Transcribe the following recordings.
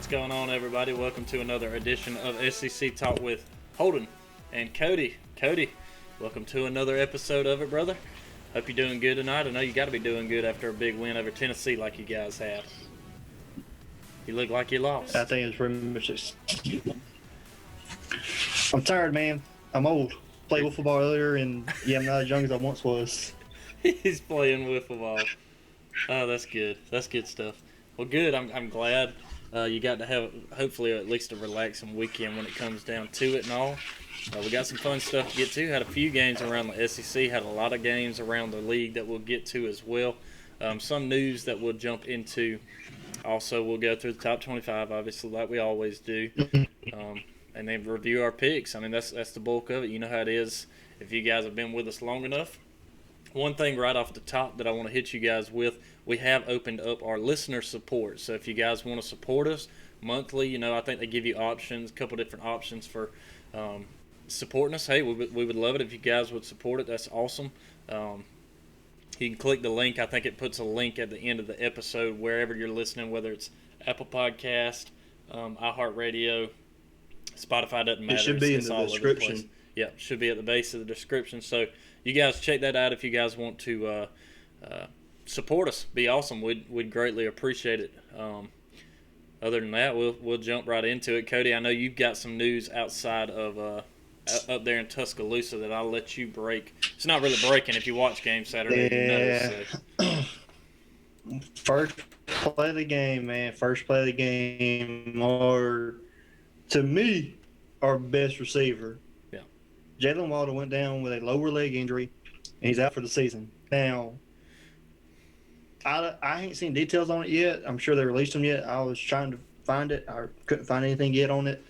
What's going on, everybody? Welcome to another edition of SEC Talk with Holden and Cody. Cody, welcome to another episode of it, brother. Hope you're doing good tonight. I know you got to be doing good after a big win over Tennessee like you guys have. You look like you lost. I think it's pretty much I'm tired, man. I'm old. Played wiffle ball earlier, and I'm not as young as I once was. He's playing wiffle ball. Oh, that's good. That's good stuff. Well, good. I'm glad you got to have, hopefully, at least a relaxing weekend when it comes down to it and all. We got some fun stuff to get to. Had a few games around the SEC. Had a lot of games around the league that we'll get to as well. Some news that we'll jump into. Also, we'll go through the top 25, obviously, like we always do. And then review our picks. I mean, that's the bulk of it. You know how it is if you guys have been with us long enough. One thing right off the top that I want to hit you guys with, we have opened up our listener support. So if you guys want to support us monthly, I think they give you options, a couple different options for supporting us. Hey, we would love it if you guys would support it. That's awesome. You can click the link. I think it puts a link at the end of the episode wherever you're listening, whether it's Apple Podcast, iHeartRadio, Spotify, doesn't matter. It should be in the description. Yeah, should be at the base of the description. So you guys check that out if you guys want to support us. Be awesome. We'd greatly appreciate it. Other than that, we'll jump right into it. Cody, I know you've got some news outside of up there in Tuscaloosa that I'll let you break. It's not really breaking if you watch game Saturday. Yeah. First play of the game, man. First play of the game. To me, our best receiver. Yeah. Jalen Waddle went down with a lower leg injury, and he's out for the season. Now, I ain't seen details on it yet. I'm sure they released them yet. I was trying to find it. I couldn't find anything yet on it,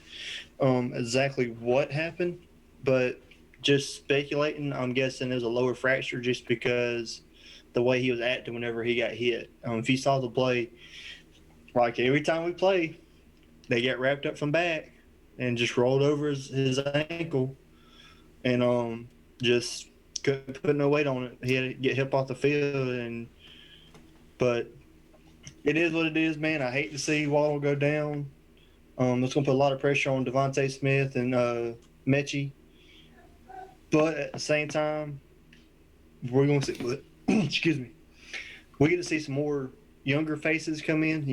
exactly what happened. But just speculating, I'm guessing it was a lower fracture just because the way he was acting whenever he got hit. If you saw the play, like every time we play, they get wrapped up from back and just rolled over his ankle and just couldn't put no weight on it. He had to get hip off the field, but it is what it is, man. I hate to see Waddle go down. It's going to put a lot of pressure on Devontae Smith and Mechie. But at the same time, we're going to see excuse me. We get to see some more younger faces come in.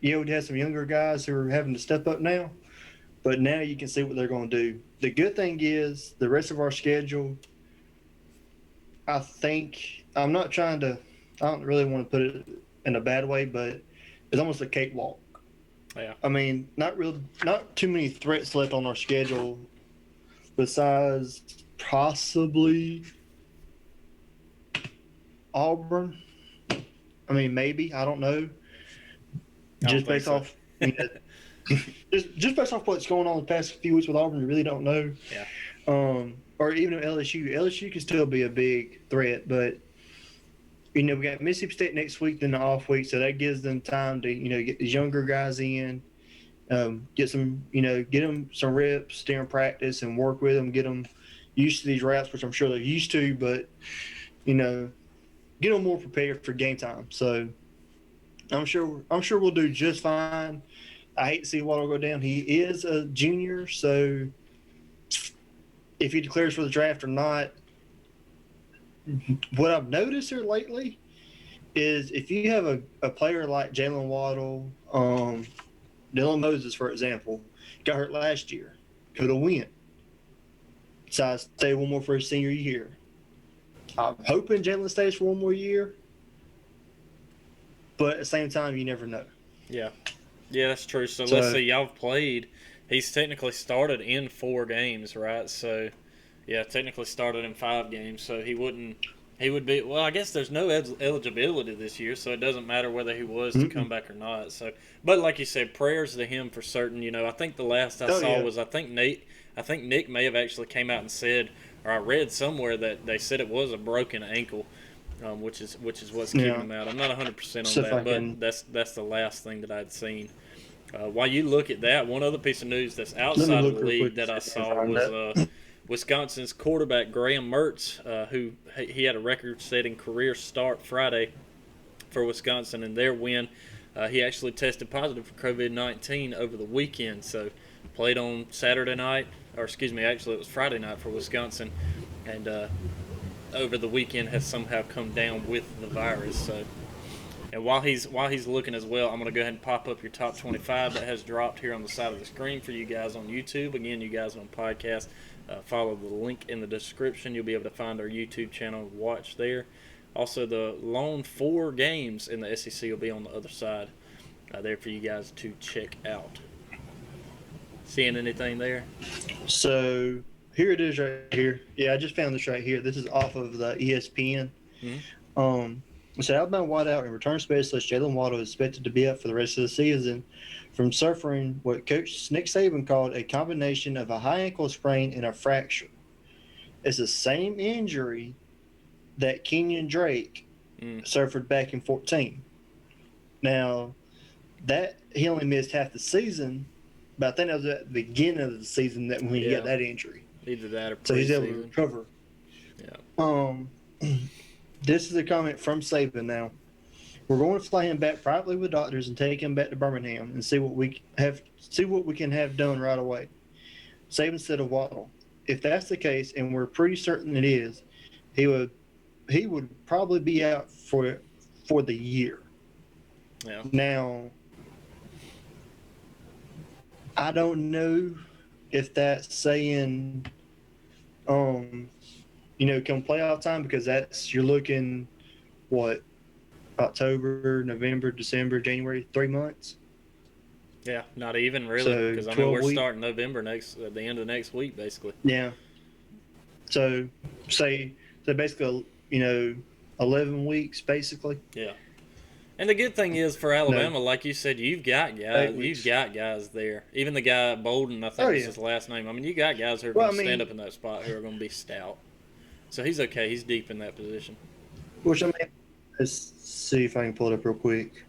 You would have some younger guys who are having to step up now, but now you can see what they're going to do. The good thing is the rest of our schedule, I think, I don't really want to put it in a bad way, but it's almost a cakewalk. Yeah. I mean, not too many threats left on our schedule besides possibly Auburn. I mean, maybe, I don't know. Just based off what's going on the past few weeks with Auburn, you really don't know. Yeah. Or even LSU. LSU can still be a big threat, but we got Mississippi State next week, then the off week, so that gives them time to get these younger guys in, get them some reps during practice and work with them, get them used to these reps, which I'm sure they're used to, but get them more prepared for game time. So I'm sure we'll do just fine. I hate to see Waddle go down. He is a junior, so if he declares for the draft or not, what I've noticed here lately is if you have a player like Jalen Waddle, Dylan Moses, for example, got hurt last year, could have went. So I stay one more for his senior year. I'm hoping Jalen stays for one more year, but at the same time, you never know. Yeah, that's true. So let's see, y'all have played. He's technically started in 4 games, right? So, yeah, technically started in 5 games. So he would be. Well, I guess there's no eligibility this year, so it doesn't matter whether he was to come back or not. So, but like you said, prayers to him for certain. I think the last I saw was I think Nick may have actually came out and said, or I read somewhere that they said it was a broken ankle, which is what's keeping him out. I'm not 100% on that, but that's the last thing that I'd seen. While you look at that, one other piece of news that's outside of the league that I saw was Wisconsin's quarterback Graham Mertz, who he had a record-setting career start Friday for Wisconsin in their win He actually tested positive for COVID-19 over the weekend, so played on Saturday night, or excuse me, actually it was Friday night for Wisconsin, and over the weekend has somehow come down with the virus. So, and while he's looking as well, I'm going to go ahead and pop up your top 25 that has dropped here on the side of the screen for you guys on YouTube. Again, you guys on podcast, follow the link in the description. You'll be able to find our YouTube channel and watch there. Also, the lone 4 games in the SEC will be on the other side there for you guys to check out. Seeing anything there? So here it is right here. Yeah, I just found this right here. This is off of the ESPN. Mm-hmm. So Alabama wideout and return specialist Jalen Waddle is expected to be out for the rest of the season from suffering what Coach Nick Saban called a combination of a high ankle sprain and a fracture. It's the same injury that Kenyon Drake suffered back in 2014. Now, that he only missed half the season, but I think that was at the beginning of the season that when he got that injury. Either that or so he's able to recover. Yeah. This is a comment from Saban now. We're going to fly him back privately with doctors and take him back to Birmingham and see what we can have done right away. Saban said of Waddle, if that's the case, and we're pretty certain it is, he would probably be out for the year. Yeah. Now, I don't know if that's saying, come playoff time, because you're looking, what, October, November, December, January, 3 months? Yeah, not even really, because so we're starting November at the end of next week, basically. Yeah. So basically, 11 weeks, basically. Yeah. And the good thing is for Alabama, like you said, you've got guys there. Even the guy Bolden, I think is his last name. I mean, you got guys who are going to stand up in that spot who are going to be stout. So he's okay. He's deep in that position. Which, let's see if I can pull it up real quick.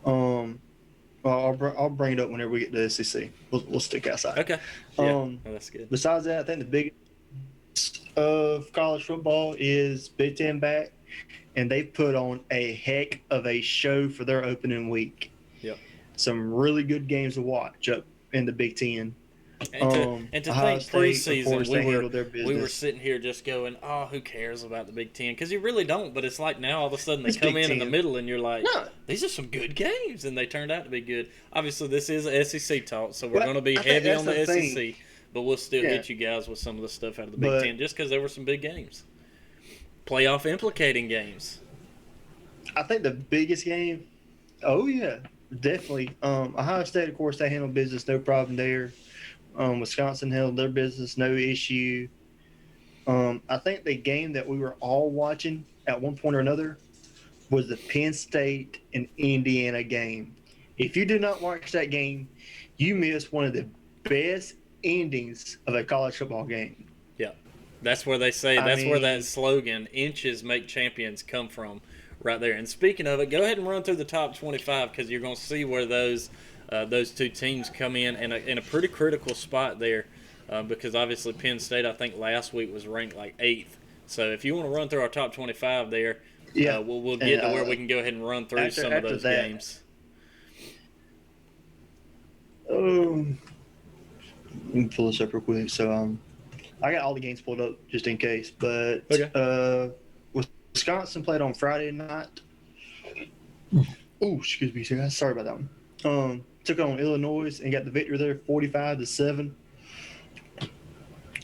I'll bring it up whenever we get to the SEC. We'll stick outside. Okay. Yeah, that's good. Besides that, I think the biggest of college football is Big Ten back, and they put on a heck of a show for their opening week. Yep. Some really good games to watch up in the Big Ten. And to think preseason, we were sitting here just going, oh, who cares about the Big Ten? Because you really don't, but it's like now all of a sudden they come in the middle and you're like, these are some good games, and they turned out to be good. Obviously, this is SEC talk, so we're going to be heavy on the SEC, but we'll still get you guys with some of the stuff out of the Big Ten just because there were some big games. Playoff implicating games. I think the biggest game, definitely. Ohio State, of course, they handled business, no problem there. Wisconsin held their business, no issue. I think the game that we were all watching at one point or another was the Penn State and Indiana game. If you did not watch that game, you missed one of the best endings of a college football game. Yeah, that's where they say, where that slogan, inches make champions, come from right there. And speaking of it, go ahead and run through the top 25 because you're going to see where those two teams come in a pretty critical spot there because obviously Penn State, I think last week was ranked like 8th. So if you want to run through our top 25 there, we'll get to where we can go ahead and run through some of those games. Let me pull this up real quick. So I got all the games pulled up just in case. But Wisconsin played on Friday night. Oh, excuse me. Sorry about that one. Took on Illinois and got the victory there, 45-7.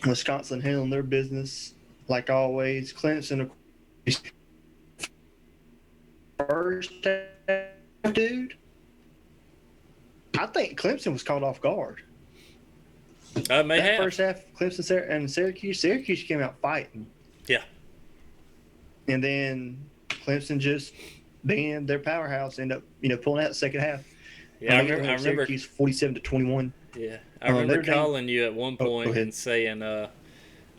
Wisconsin handling their business like always. Clemson, first half, dude. I think Clemson was caught off guard. First half, Clemson and Syracuse. Syracuse came out fighting. Yeah. And then Clemson just being their powerhouse ended up, pulling out the second half. Yeah, I remember Syracuse 47-21. Yeah, I remember calling you at one point and saying,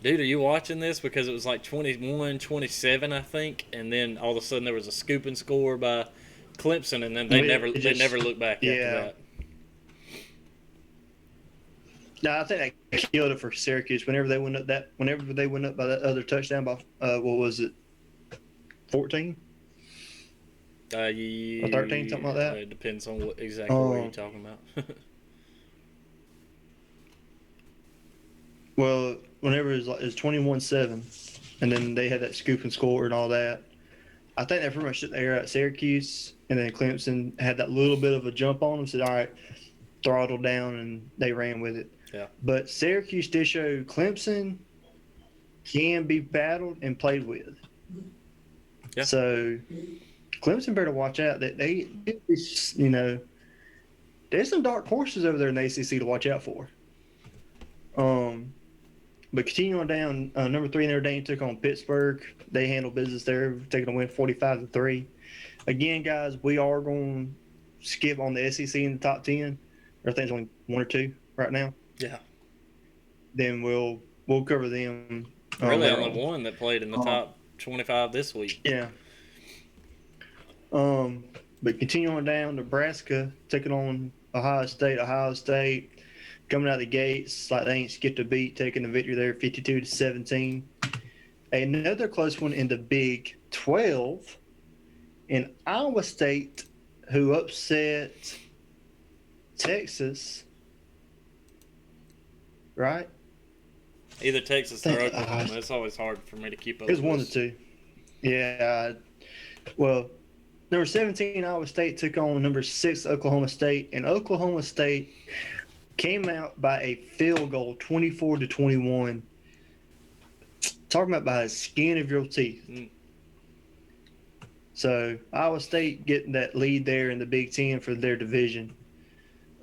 dude, are you watching this? Because it was like 21-27, I think, and then all of a sudden there was a scoop and score by Clemson, and then they never looked back after that. No, I think they killed it for Syracuse whenever they went up by that other touchdown by what was it, 14? or 13, something like that. It depends on exactly what you're talking about. Well, whenever it was 21-7, and then they had that scoop and score and all that. I think they pretty much took the air at Syracuse, and then Clemson had that little bit of a jump on them. Said, "All right, throttle down," and they ran with it. Yeah. But Syracuse did show Clemson can be battled and played with. Yeah. So Clemson better watch out. That they, there's some dark horses over there in the ACC to watch out for. But continuing down, number 3 Notre Dame took on Pittsburgh. They handled business there, taking a win 45-3. Again, guys, we are going to skip on the SEC in the top 10. I think it's only 1 or 2 right now. Yeah. Then we'll cover them. Really, only one that played in the top 25 this week. Yeah. But continuing down, Nebraska taking on Ohio State. Ohio State coming out of the gates like they ain't skipped a beat, taking the victory there, 52-17. Another close one in the Big 12, in Iowa State, who upset Texas, right? Either Texas or Oklahoma. It's always hard for me to keep up. It was 1 of 2. Yeah. Well, number 17 Iowa State took on number 6 Oklahoma State, and Oklahoma State came out by a field goal, 24-21. Talking about by the skin of your teeth. So Iowa State getting that lead there in the Big Ten for their division.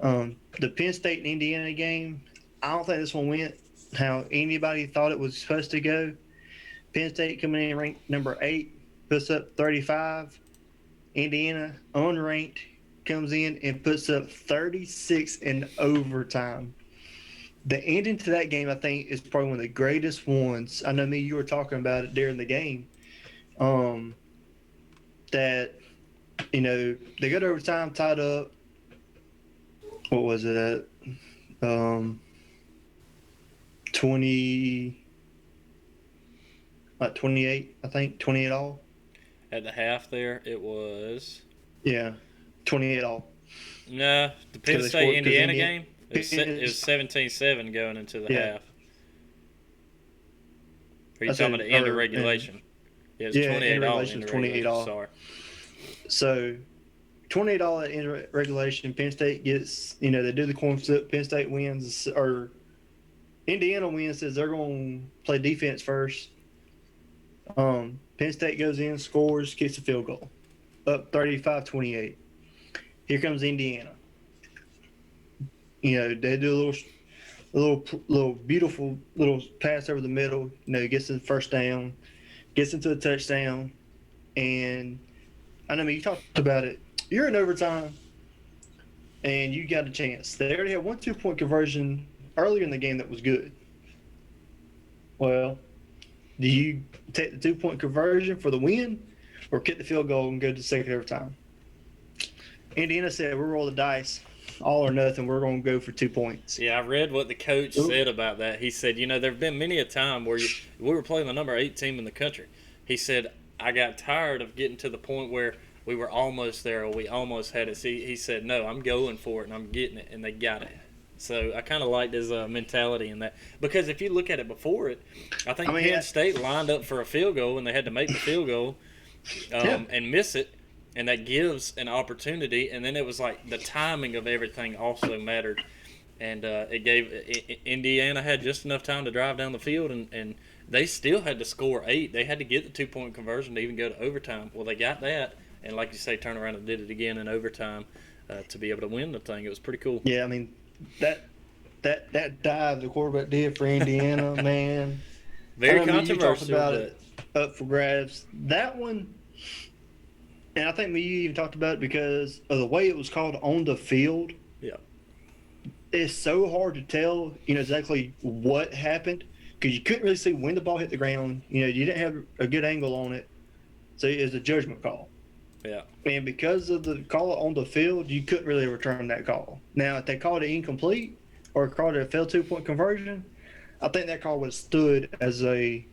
The Penn State and Indiana game, I don't think this one went how anybody thought it was supposed to go. Penn State coming in ranked number 8, puts up 35. Indiana, unranked, comes in and puts up 36 in overtime. The ending to that game, I think, is probably one of the greatest ones. I know you were talking about it during the game. That, they go to overtime, tied up. What was it at? 28, I think, 28 all. At the half there, it was... Yeah, 28 all. No, the Penn State Indiana game, it was 17-7 going into the half. Are you talking about the end of regulation? Yeah, it was 28 all. Regulation, 28 all. Sorry. So, 28 all at end of regulation. Penn State gets, they do the coin flip. Penn State wins, or Indiana wins, says they're going to play defense first. Penn State goes in, scores, kicks a field goal. Up 35-28. Here comes Indiana. They do a little beautiful little pass over the middle. Gets in the first down, gets into a touchdown, and I know you talked about it. You're in overtime, and you got a chance. They already had 1 2-point conversion earlier in the game that was good. Well, do you take the 2-point conversion for the win, or kick the field goal and go to second overtime? Indiana said, we'll roll the dice, all or nothing. We're going to go for 2 points. Yeah, I read what the coach said about that. He said, there have been many a time where we were playing the number 8 team in the country. He said, I got tired of getting to the point where we were almost there or we almost had it. See, he said, no, I'm going for it and I'm getting it, and they got it. So I kind of liked his mentality in that. Because if you look at it before it, I think Penn State lined up for a field goal and they had to make the field goal and miss it. And that gives an opportunity. And then it was like the timing of everything also mattered. And Indiana had just enough time to drive down the field, and they still had to score 8. They had to get the 2-point conversion to even go to overtime. Well, they got that. And like you say, turned around and did it again in overtime to be able to win the thing. It was pretty cool. Yeah, I mean, that dive the quarterback did for Indiana, man. Very controversial. You talked about it, up for grabs. That one, and I think you even talked about it because of the way it was called on the field. Yeah. It's so hard to tell, exactly what happened because you couldn't really see when the ball hit the ground. You didn't have a good angle on it. So it was a judgment call. Yeah. And because of the call on the field, you couldn't really return that call. Now, if they called it incomplete or called it a failed 2-point conversion, I think that call would have stood as a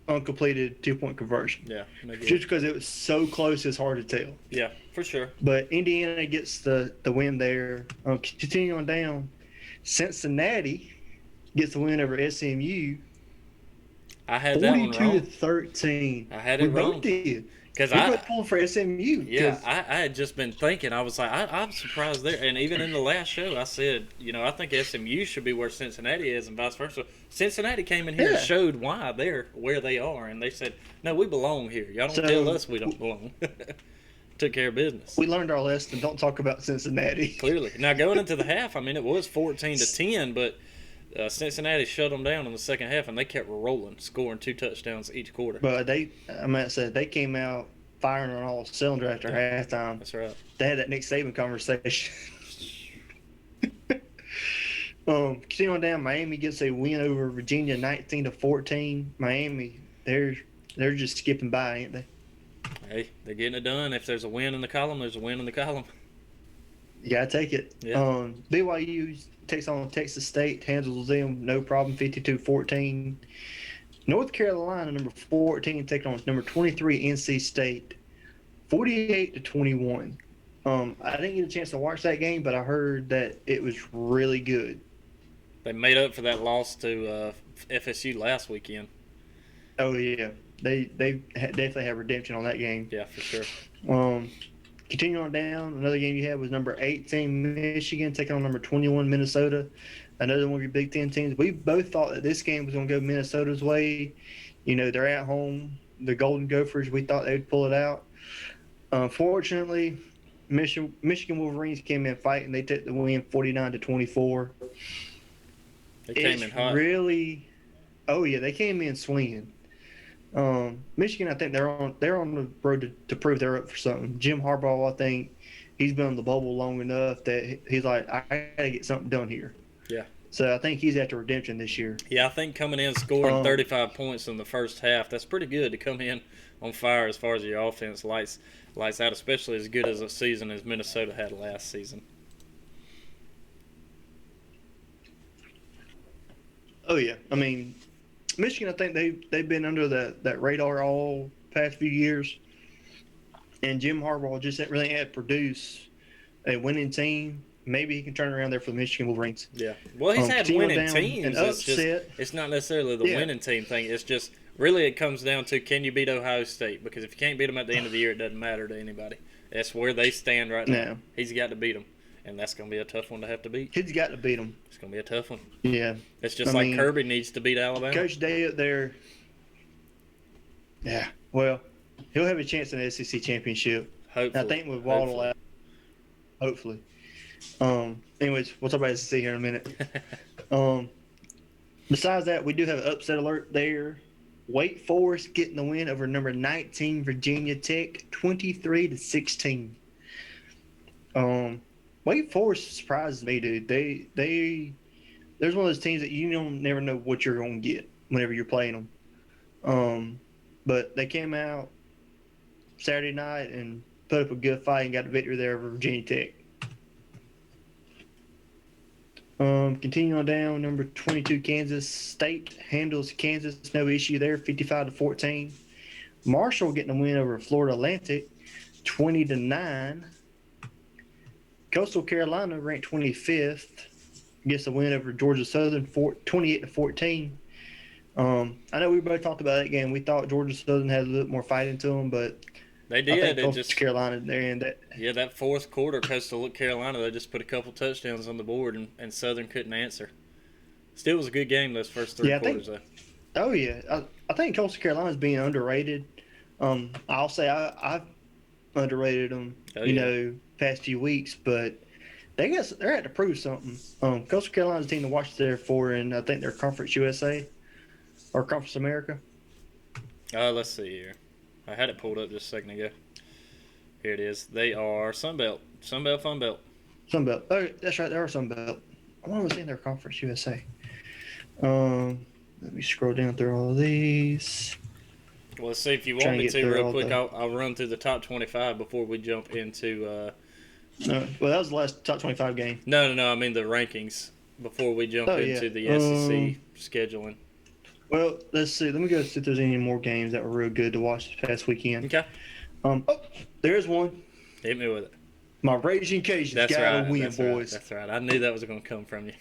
uncompleted 2-point conversion. Yeah, no good. Just because it was so close, it's hard to tell. Yeah, for sure. But Indiana gets the win there. Continuing on down, Cincinnati gets the win over SMU. I had that one 42 to wrong. 13. I had We it both wrong. did. Because We both pulled for SMU. yeah, I had just been thinking. I was like, I'm surprised there. And even in the last show, I said, I think SMU should be where Cincinnati is, and vice versa. Cincinnati came in here and showed why they're where they are, and they said, no, we belong here. Y'all don't tell us we don't belong. Took care of business. We learned our lesson. Don't talk about Cincinnati. Clearly. Now going into the half, I mean, it was 14-10, but Cincinnati shut them down in the second half, and they kept rolling, scoring 2 touchdowns each quarter. But they came out firing on all cylinders after halftime. That's right. They had that Nick Saban conversation. Continuing on down, Miami gets a win over Virginia, 19-14. Miami, they're just skipping by, ain't they? Hey, they're getting it done. If there's a win in the column, there's a win in the column. You gotta take it. Yeah. BYU takes on Texas State, handles them no problem, 52-14. North Carolina, number 14, taking on number 23 NC State, 48-21. I didn't get a chance to watch that game, but I heard that it was really good. They made up for that loss to FSU last weekend. Oh yeah, they definitely have redemption on that game. Yeah, for sure. Continuing on down, another game you had was number 18 Michigan taking on number 21 Minnesota. Another one of your Big Ten teams. We both thought that this game was going to go Minnesota's way. They're at home. The Golden Gophers, we thought they would pull it out. Unfortunately, Michigan Wolverines came in fighting. They took the win 49-24. They came in hot. They came in swinging. Michigan, I think they're on the road to prove they're up for something. Jim Harbaugh, I think he's been on the bubble long enough that he's like, I gotta get something done here. Yeah. So I think he's after redemption this year. Yeah, I think coming in scoring 35 points in the first half, that's pretty good to come in on fire as far as your offense lights out, especially as good as a season as Minnesota had last season. Oh yeah, I mean, Michigan, I think they've been under that radar all past few years, and Jim Harbaugh just really had to produce a winning team. Maybe he can turn around there for the Michigan Wolverines. Yeah, well, he's had winning teams. It's not necessarily the winning team thing. It's just really it comes down to, can you beat Ohio State? Because if you can't beat them at the end of the year, it doesn't matter to anybody. That's where they stand right now. He's got to beat them, and that's going to be a tough one to have to beat. He's got to beat them. It's going to be a tough one. Yeah. It's just like Kirby needs to beat Alabama. Coach Day up there. Yeah. Well, he'll have a chance in the SEC championship. Hopefully. I think with Waddle out. Hopefully. Anyways, we'll talk about SEC here in a minute. Besides that, we do have an upset alert there. Wake Forest getting the win over number 19 Virginia Tech, 23-16. Wake Forest surprises me, dude. There's one of those teams that you don't never know what you're going to get whenever you're playing them. But they came out Saturday night and put up a good fight and got the victory there over Virginia Tech. Continuing on down, number 22 Kansas State handles Kansas, no issue there, 55-14. Marshall getting a win over Florida Atlantic, 20-9. Coastal Carolina ranked 25th, gets a win over Georgia Southern, 28-14. I know we both talked about that game. We thought Georgia Southern had a little more fight into them, but they did. I think Coastal Carolina there and that. Yeah, that fourth quarter, Coastal Carolina, they just put a couple touchdowns on the board, and Southern couldn't answer. Still was a good game those first three quarters, though. Oh yeah, I think Coastal Carolina's being underrated. I'll say I've underrated them. Past few weeks, but they're at to prove something. Coastal Carolina's a team to watch there for, and I think they're Conference USA or Conference America. Let's see here. I had it pulled up just a second ago. Here it is. They are Sunbelt. Sunbelt, Funbelt. Sunbelt. Oh, that's right. They are Sunbelt. I want to say they're Conference USA. Let me scroll down through all of these. Well, let's see if you want me to real quick. I'll run through the top 25 before we jump into. Well, that was the last top 25 game. No. I mean the rankings before we jump into the SEC scheduling. Well, let's see. Let me go see if there's any more games that were real good to watch this past weekend. Okay. Oh, there's one. Hit me with it. My Raging Cajuns That's got to right. win, That's boys. right. That's right. I knew that was going to come from you.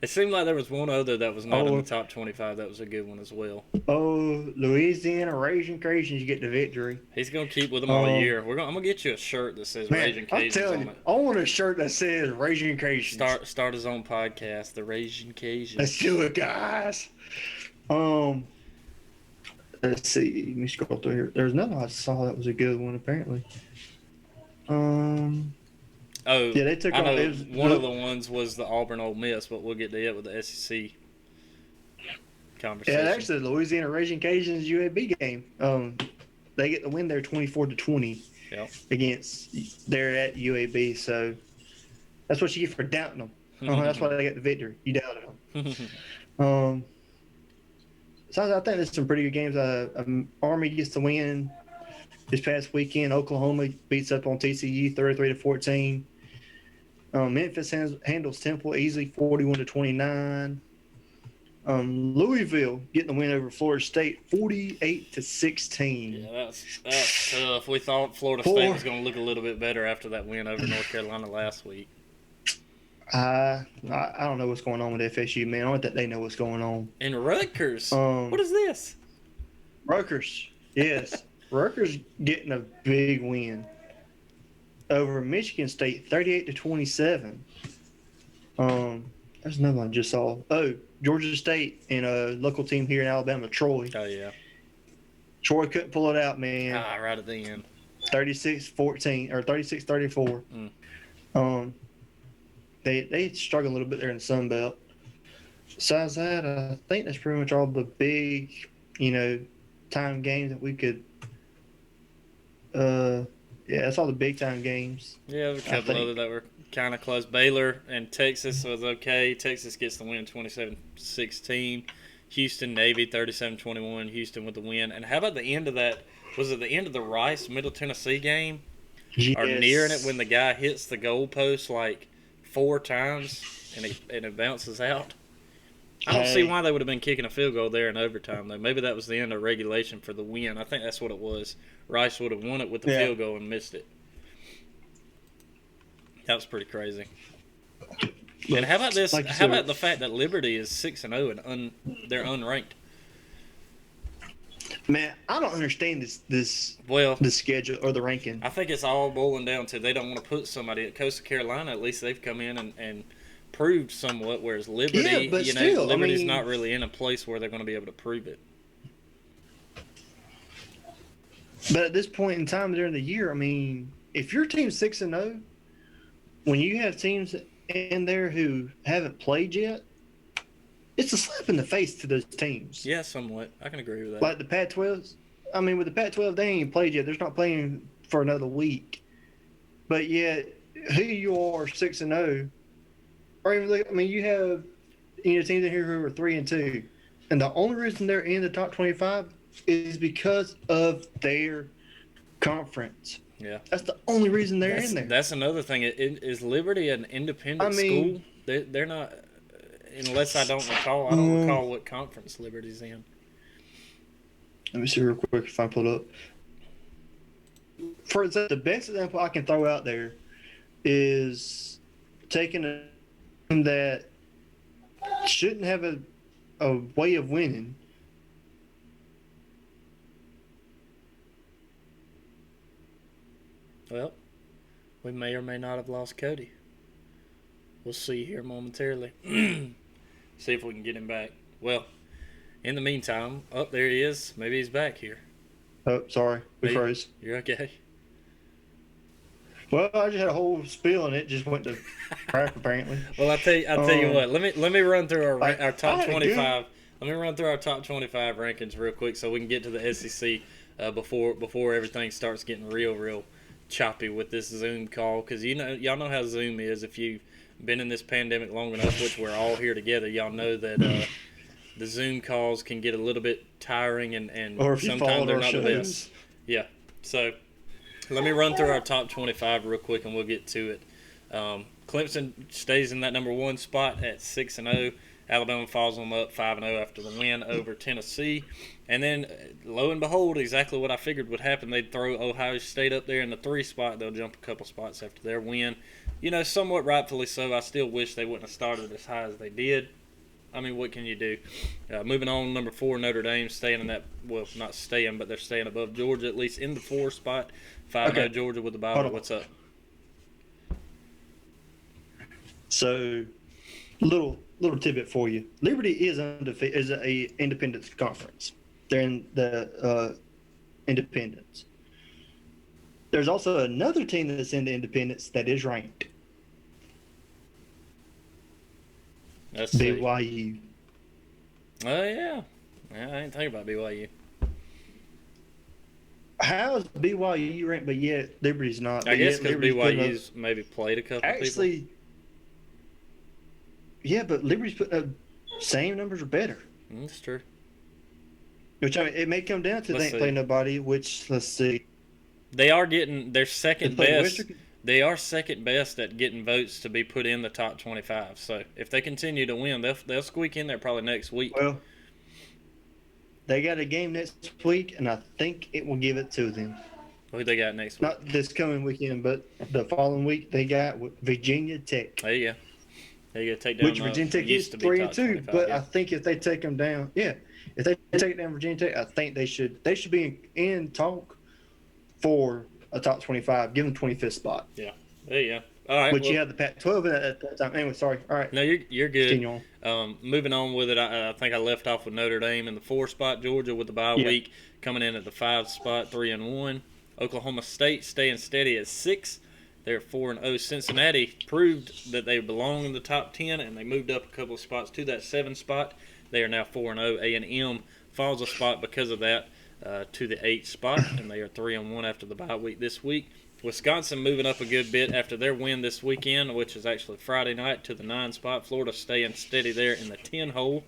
It seemed like there was one other that was not in the top 25. That was a good one as well. Oh, Louisiana Raging Cajuns get the victory. He's going to keep with them all year. I'm going to get you a shirt that says Raging Cajuns I'm telling on you, it. I want a shirt that says Raging Cajuns. Start his own podcast, the Raging Cajuns. Let's do it, guys. Let's see. Let me scroll through here. There's another I saw that was a good one, apparently. Oh, yeah, they took I know off. one of the ones was the Auburn Ole Miss, but we'll get to it with the SEC conversation. Yeah, actually, the Louisiana Raging Cajuns UAB game. They get the win there 24-20 against they're at UAB. So that's what you get for doubting them. That's why they get the victory. You doubted them. So I think there's some pretty good games. Army gets the win this past weekend. Oklahoma beats up on TCU 33-14. Memphis handles Temple easily 41-29. Louisville getting the win over Florida State 48-16. Yeah, that's tough. We thought Florida State was going to look a little bit better after that win over North Carolina last week. I don't know what's going on with FSU, man. I don't think they know what's going on. And Rutgers, what is this? Rutgers, yes. Rutgers getting a big win over Michigan State 38-27. There's another one I just saw. Oh, Georgia State and a local team here in Alabama, Troy. Oh, yeah. Troy couldn't pull it out, man. Right at the end. 36-14 or 36-34. They struggle a little bit there in the Sun Belt. Besides that, I think that's pretty much all the big, time games that we could. That's all the big time games. Yeah, there's a couple other that were kind of close. Baylor and Texas was okay. Texas gets the win 27-16. Houston Navy 37-21. Houston with the win. And how about the end of that? Was it the end of the Rice Middle Tennessee game? Yes. Or nearing it when the guy hits the goalpost like 4 times and it bounces out? I don't see why they would have been kicking a field goal there in overtime, though. Maybe that was the end of regulation for the win. I think that's what it was. Rice would have won it with the field goal and missed it. That was pretty crazy. And how about this? How about the fact that Liberty is 6-0 and they're unranked? Man, I don't understand this schedule or the ranking. I think it's all boiling down to they don't want to put somebody at Coastal Carolina. At least they've come in and proved somewhat, whereas Liberty, Liberty's not really in a place where they're going to be able to prove it. But at this point in time during the year, if your team's 6-0, when you have teams in there who haven't played yet, it's a slap in the face to those teams. Yeah, somewhat. I can agree with that. Like the Pac-12s. With the Pac-12, they ain't played yet. They're not playing for another week. But yet, who you are 6-0, or even you have teams in here who are 3-2, and the only reason they're in the top 25 is because of their conference. Yeah, that's the only reason they're in there. That's another thing. Is Liberty an independent school? They're not, unless I don't recall. I don't recall what conference Liberty's in. Let me see real quick if I pull it up. For example, the best example I can throw out there is taking a team that shouldn't have a way of winning. Well, we may or may not have lost Cody. We'll see here momentarily. See if we can get him back. Well, in the meantime, there he is. Maybe he's back here. Oh, sorry. We froze. You're okay. Well, I just had a whole spiel and it just went to crap apparently. Well, I'll tell you what. Let me run through our top 25. Let me run through our top 25 rankings real quick so we can get to the SEC before everything starts getting real choppy with this Zoom call, because y'all know how Zoom is. If you've been in this pandemic long enough, which we're all here together, y'all know that the Zoom calls can get a little bit tiring and sometimes they're not the best. Yeah. So let me run through our top 25 real quick and we'll get to it. Clemson stays in that number 1 spot at 6-0. Alabama falls them up 5-0 after the win over Tennessee. And then, lo and behold, exactly what I figured would happen. They'd throw Ohio State up there in the 3 spot. They'll jump a couple spots after their win. Somewhat rightfully so. I still wish they wouldn't have started as high as they did. I mean, what can you do? Moving on, number 4, Notre Dame staying in that, well, not staying, but they're staying above Georgia, at least in the 4 spot. 5-0 Okay. Georgia with the bye. What's up? So, little tidbit for you. Liberty is undefeated, is a independence conference. They're in the independence. There's also another team that's in the independence that is ranked. Let's see. BYU. Oh, yeah. I ain't thinking about BYU. How is BYU ranked, but yet Liberty's not? I guess because BYU's BYU's maybe played a couple people. actually, yeah, but Liberty's putting up same numbers or better. That's true. Which, I mean, it may come down to Let's they ain't see. playing nobody, which, let's see. They are getting their second They play best. Western- They are second best at getting votes to be put in the top 25. So if they continue to win, they'll squeak in there probably next week. Well, they got a game next week, and I think it will give it to them. Who they got next week? Not this coming weekend, but the following week they got Virginia Tech. There you go. There you go. Take down Which Virginia Tech is used to be 3-2, top 25, but yeah. I think if they take them down, if they take down Virginia Tech, I think they should be in talk for a top 25, give them 25th spot. There you go. All right. But well, you had the Pac-12 at that time. Anyway, sorry. All right. no, you're good. Continue on. Moving on with it, I think I left off with Notre Dame in the 4 spot. Georgia with the bye week coming in at the 5 spot, 3-1. Oklahoma State staying steady at 6. They're 4-0. Cincinnati proved that they belong in the top 10, and they moved up a couple of spots to that 7 spot. They are now 4-0. A&M falls a spot because of that to the 8 spot, and they are 3-1 after the bye week this week. Wisconsin moving up a good bit after their win this weekend, which is actually Friday night, to the 9 spot. Florida staying steady there in the 10 hole.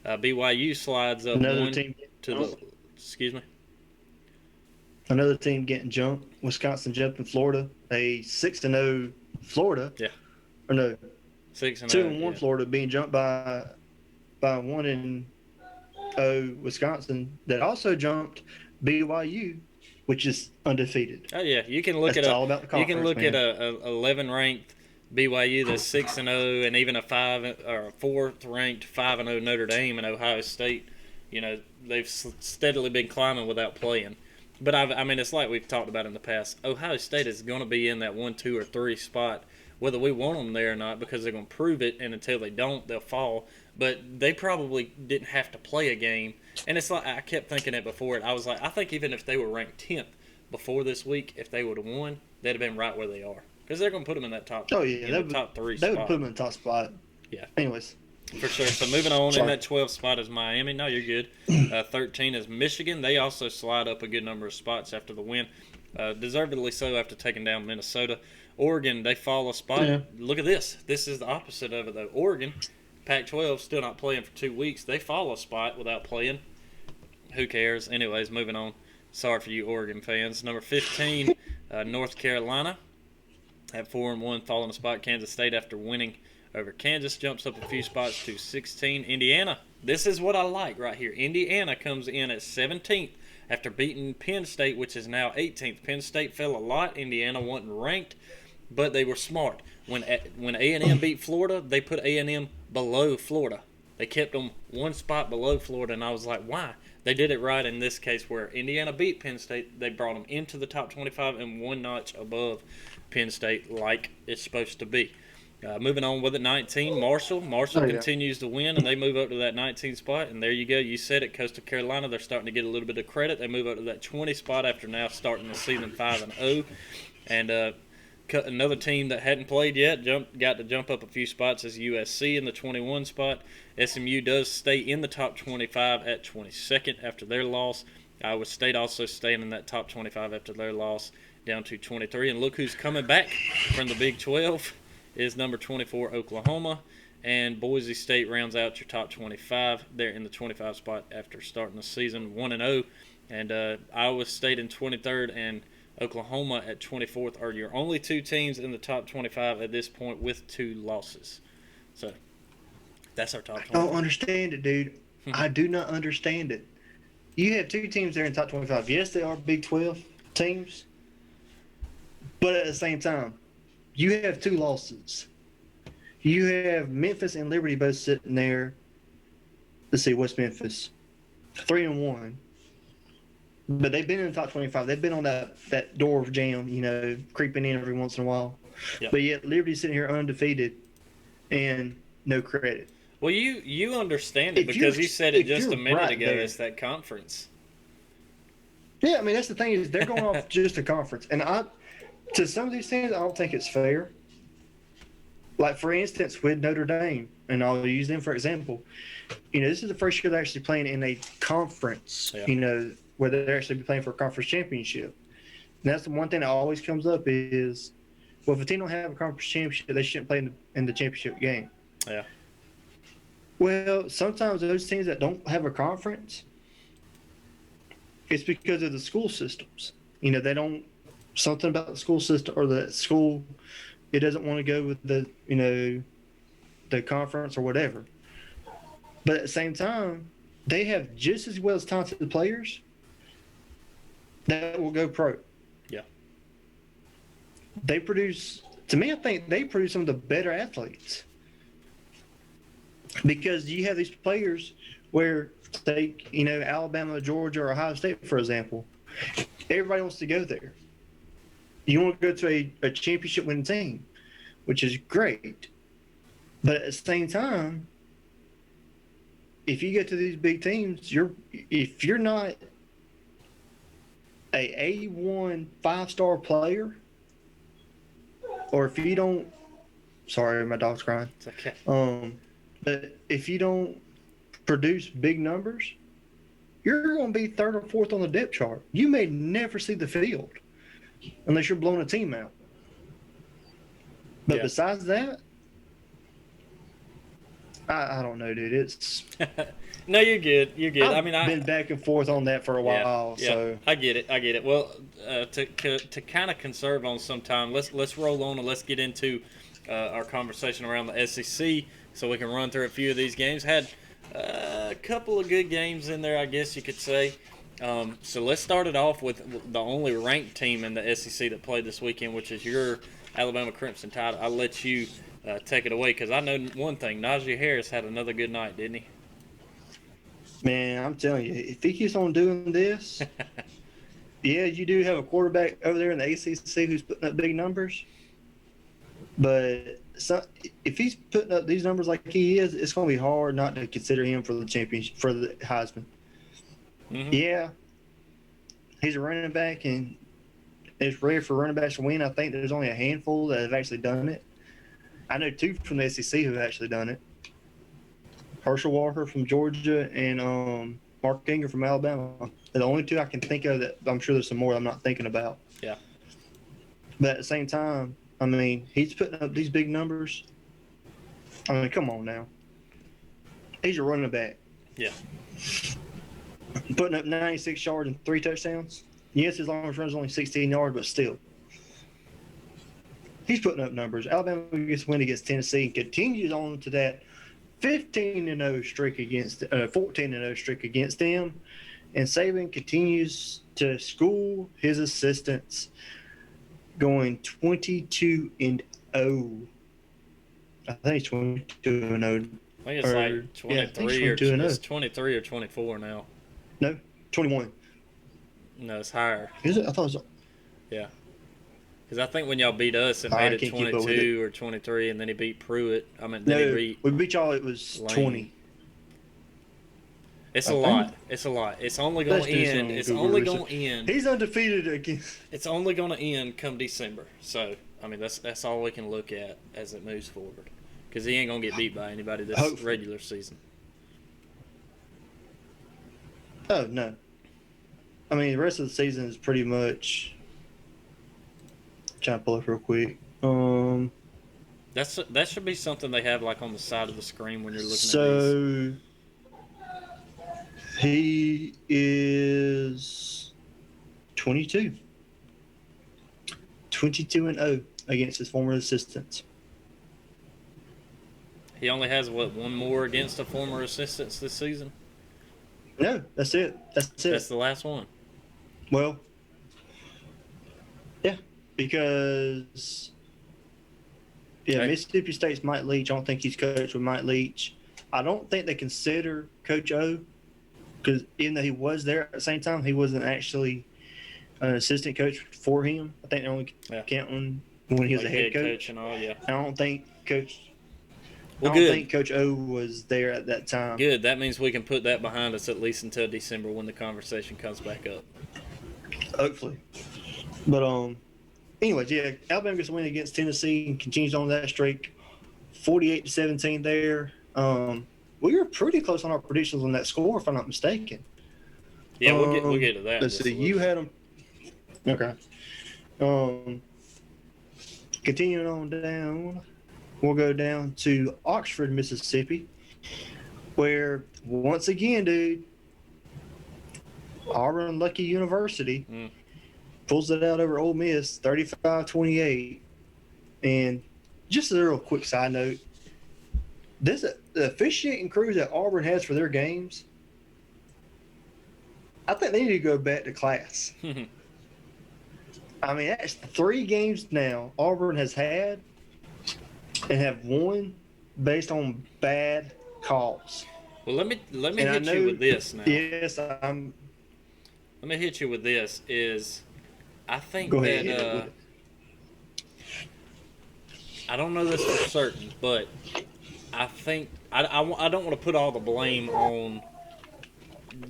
BYU slides up Another one team to the. Excuse me. Another team getting jumped. Wisconsin jumping Florida. A 6-0 Florida. Yeah. Or no, 6-0. 2-1 Florida being jumped by 1-0 Wisconsin that also jumped BYU, which is undefeated. Oh yeah, you can look That's at all about the you can look conference, at a 11 ranked BYU that's 6-0, and even a 4th ranked 5-0 Notre Dame and Ohio State. They've steadily been climbing without playing. But I mean, it's like we've talked about in the past. Ohio State is going to be in that 1, 2, or 3 spot, whether we want them there or not, because they're going to prove it. And until they don't, they'll fall. But they probably didn't have to play a game. And it's like I kept thinking it before it. I was like, I think even if they were ranked 10th before this week, if they would have won, they'd have been right where they are, because they're going to put them in that top. Oh yeah, in the top 3 they spot. would put them in the top spot. Yeah. Anyways, for sure. So moving on, Sorry. in that 12th spot is Miami. No, you're good. 13 is Michigan. They also slide up a good number of spots after the win. Deservedly so after taking down Minnesota. Oregon, they fall a spot. Yeah. Look at this. This is the opposite of it, though. Oregon, Pac-12, still not playing for 2 weeks. They fall a spot without playing. Who cares? Anyways, moving on. Sorry for you Oregon fans. Number 15, North Carolina at 4-1, falling a spot. Kansas State after winning over Kansas jumps up a few spots to 16. Indiana, this is what I like right here. Indiana comes in at 17th after beating Penn State, which is now 18th. Penn State fell a lot. Indiana wasn't ranked, but they were smart. When A&M beat Florida, they put A&M below Florida. They kept them 1 spot below Florida, and I was like, why? They did it right in this case where Indiana beat Penn State. They brought them into the top 25 and 1 notch above Penn State like it's supposed to be. Moving on with it, 19, Marshall. Marshall continues to win, and they move up to that 19th spot. And there you go. You said it, Coastal Carolina. They're starting to get a little bit of credit. They move up to that 20 spot after now starting the season 5-0. And another team that hadn't played yet got to jump up a few spots is USC in the 21 spot. SMU does stay in the top 25 at 22nd after their loss. Iowa State also staying in that top 25 after their loss down to 23. And look who's coming back from the Big 12 is number 24, Oklahoma. And Boise State rounds out your top 25. They're in the 25 spot after starting the season 1-0. And Iowa State in 23rd and Oklahoma at 24th are your only 2 teams in the top 25 at this point with 2 losses. So That's our top I don't 25. understand it, dude. I do not understand it. You have two teams there in top 25. Yes, they are Big 12 teams, but at the same time, you have two losses. You have Memphis and Liberty both sitting there. Let's see, what's Memphis? 3-1. But they've been in the top 25. They've been on that door jam, creeping in every once in a while. Yep. But yet Liberty's sitting here undefeated and no credit. Well, you understand it because you said it just a minute right ago. there. It's that conference. Yeah, I mean that's the thing is they're going off just a conference, and to some of these teams I don't think it's fair. Like for instance with Notre Dame, and I'll use them for example. This is the first year they're actually playing in a conference. Yeah. Where they're actually playing for a conference championship. And that's the one thing that always comes up is, well, if a team don't have a conference championship, they shouldn't play in the championship game. Yeah. Well, sometimes those teams that don't have a conference, it's because of the school systems. They don't something about the school system or the school. It doesn't want to go with the conference or whatever. But at the same time, they have just as well as talented players that will go pro. Yeah. They produce, to me, I think they produce some of the better athletes. Because you have these players where, take, Alabama, Georgia, or Ohio State, for example. Everybody wants to go there. You want to go to a championship winning team, which is great. But at the same time, if you get to these big teams, if you're not a A1 5-star player, or if you don't, sorry, my dog's crying. It's okay. But if you don't produce big numbers, you're going to be third or fourth on the depth chart. You may never see the field unless you're blowing a team out. But besides that, I don't know, dude. It's no, you're good. You're good. I've been back and forth on that for a while. Yeah, So I get it. Well, to kind of conserve on some time, let's roll on and let's get into our conversation around the SEC, so we can run through a few of these games. Had a couple of good games in there, I guess you could say. So let's start it off with the only ranked team in the SEC that played this weekend, which is your Alabama Crimson Tide. I'll let you take it away because I know one thing. Najee Harris had another good night, didn't he? Man, I'm telling you, if he keeps on doing this, yeah, you do have a quarterback over there in the ACC who's putting up big numbers. But if he's putting up these numbers like he is, it's going to be hard not to consider him for the championship, for the Heisman. Mm-hmm. Yeah, he's a running back, and it's rare for running backs to win. I think there's only a handful that have actually done it. I know two from the SEC who have actually done it. Herschel Walker from Georgia and Mark Ingram from Alabama. They're the only two I can think of that I'm sure there's some more I'm not thinking about. Yeah. But at the same time, I mean, he's putting up these big numbers. I mean, come on now. He's a running back. Yeah. Putting up 96 yards and 3 touchdowns. Yes, his longest run is only 16 yards, but still. He's putting up numbers. Alabama gets a win against Tennessee and continues on to that 15-0 streak against 14-0 streak against them. And Saban continues to school his assistants, going 22-0. I think it's 22-0. I think it's like 23 it's 23 or 24 now. No, 21. No, it's higher. Is it? I thought it was. Yeah. Because I think when y'all beat us, it made it 22 or 23, and then he beat Pruitt. We beat y'all. It was Lane. 20. It's a lot. It's a lot. It's only going to end. It's only going to end. He's undefeated against. It's only going to end come December. So, I mean, that's all we can look at as it moves forward. Because he ain't going to get beat by anybody this regular season. Oh, no. I mean, the rest of the season is pretty much. Trying to pull up real quick. That should be something they have like on the side of the screen when you're looking at these. So he is 22. 22-0 against his former assistants. He only has one more against a former assistant this season. No, that's it. That's it. That's the last one. Well, yeah, because Mississippi State's Mike Leach. I don't think he's coached with Mike Leach. I don't think they consider Coach O because even though he was there at the same time, he wasn't actually an assistant coach for him. I think they only count when he was a head coach. And all. Yeah. I don't think Coach. Well, I don't think Coach O was there at that time. Good. That means we can put that behind us at least until December when the conversation comes back up. Hopefully. But anyways, Alabama gets a win against Tennessee and continues on that streak. 48-17 there. We were pretty close on our predictions on that score, if I'm not mistaken. Yeah, we'll get to that. Let's see. You had them. Okay. Continuing on down, we'll go down to Oxford, Mississippi, where once again, dude, Auburn Lucky University pulls it out over Ole Miss, 35-28. And just a real quick side note, the officiating crews that Auburn has for their games, I think they need to go back to class. I mean, that's 3 games now Auburn has had and have won based on bad calls. Well, let me hit you with this now. Yes, Let me hit you with this. I think go ahead, I don't know this for certain, but I think I don't want to put all the blame on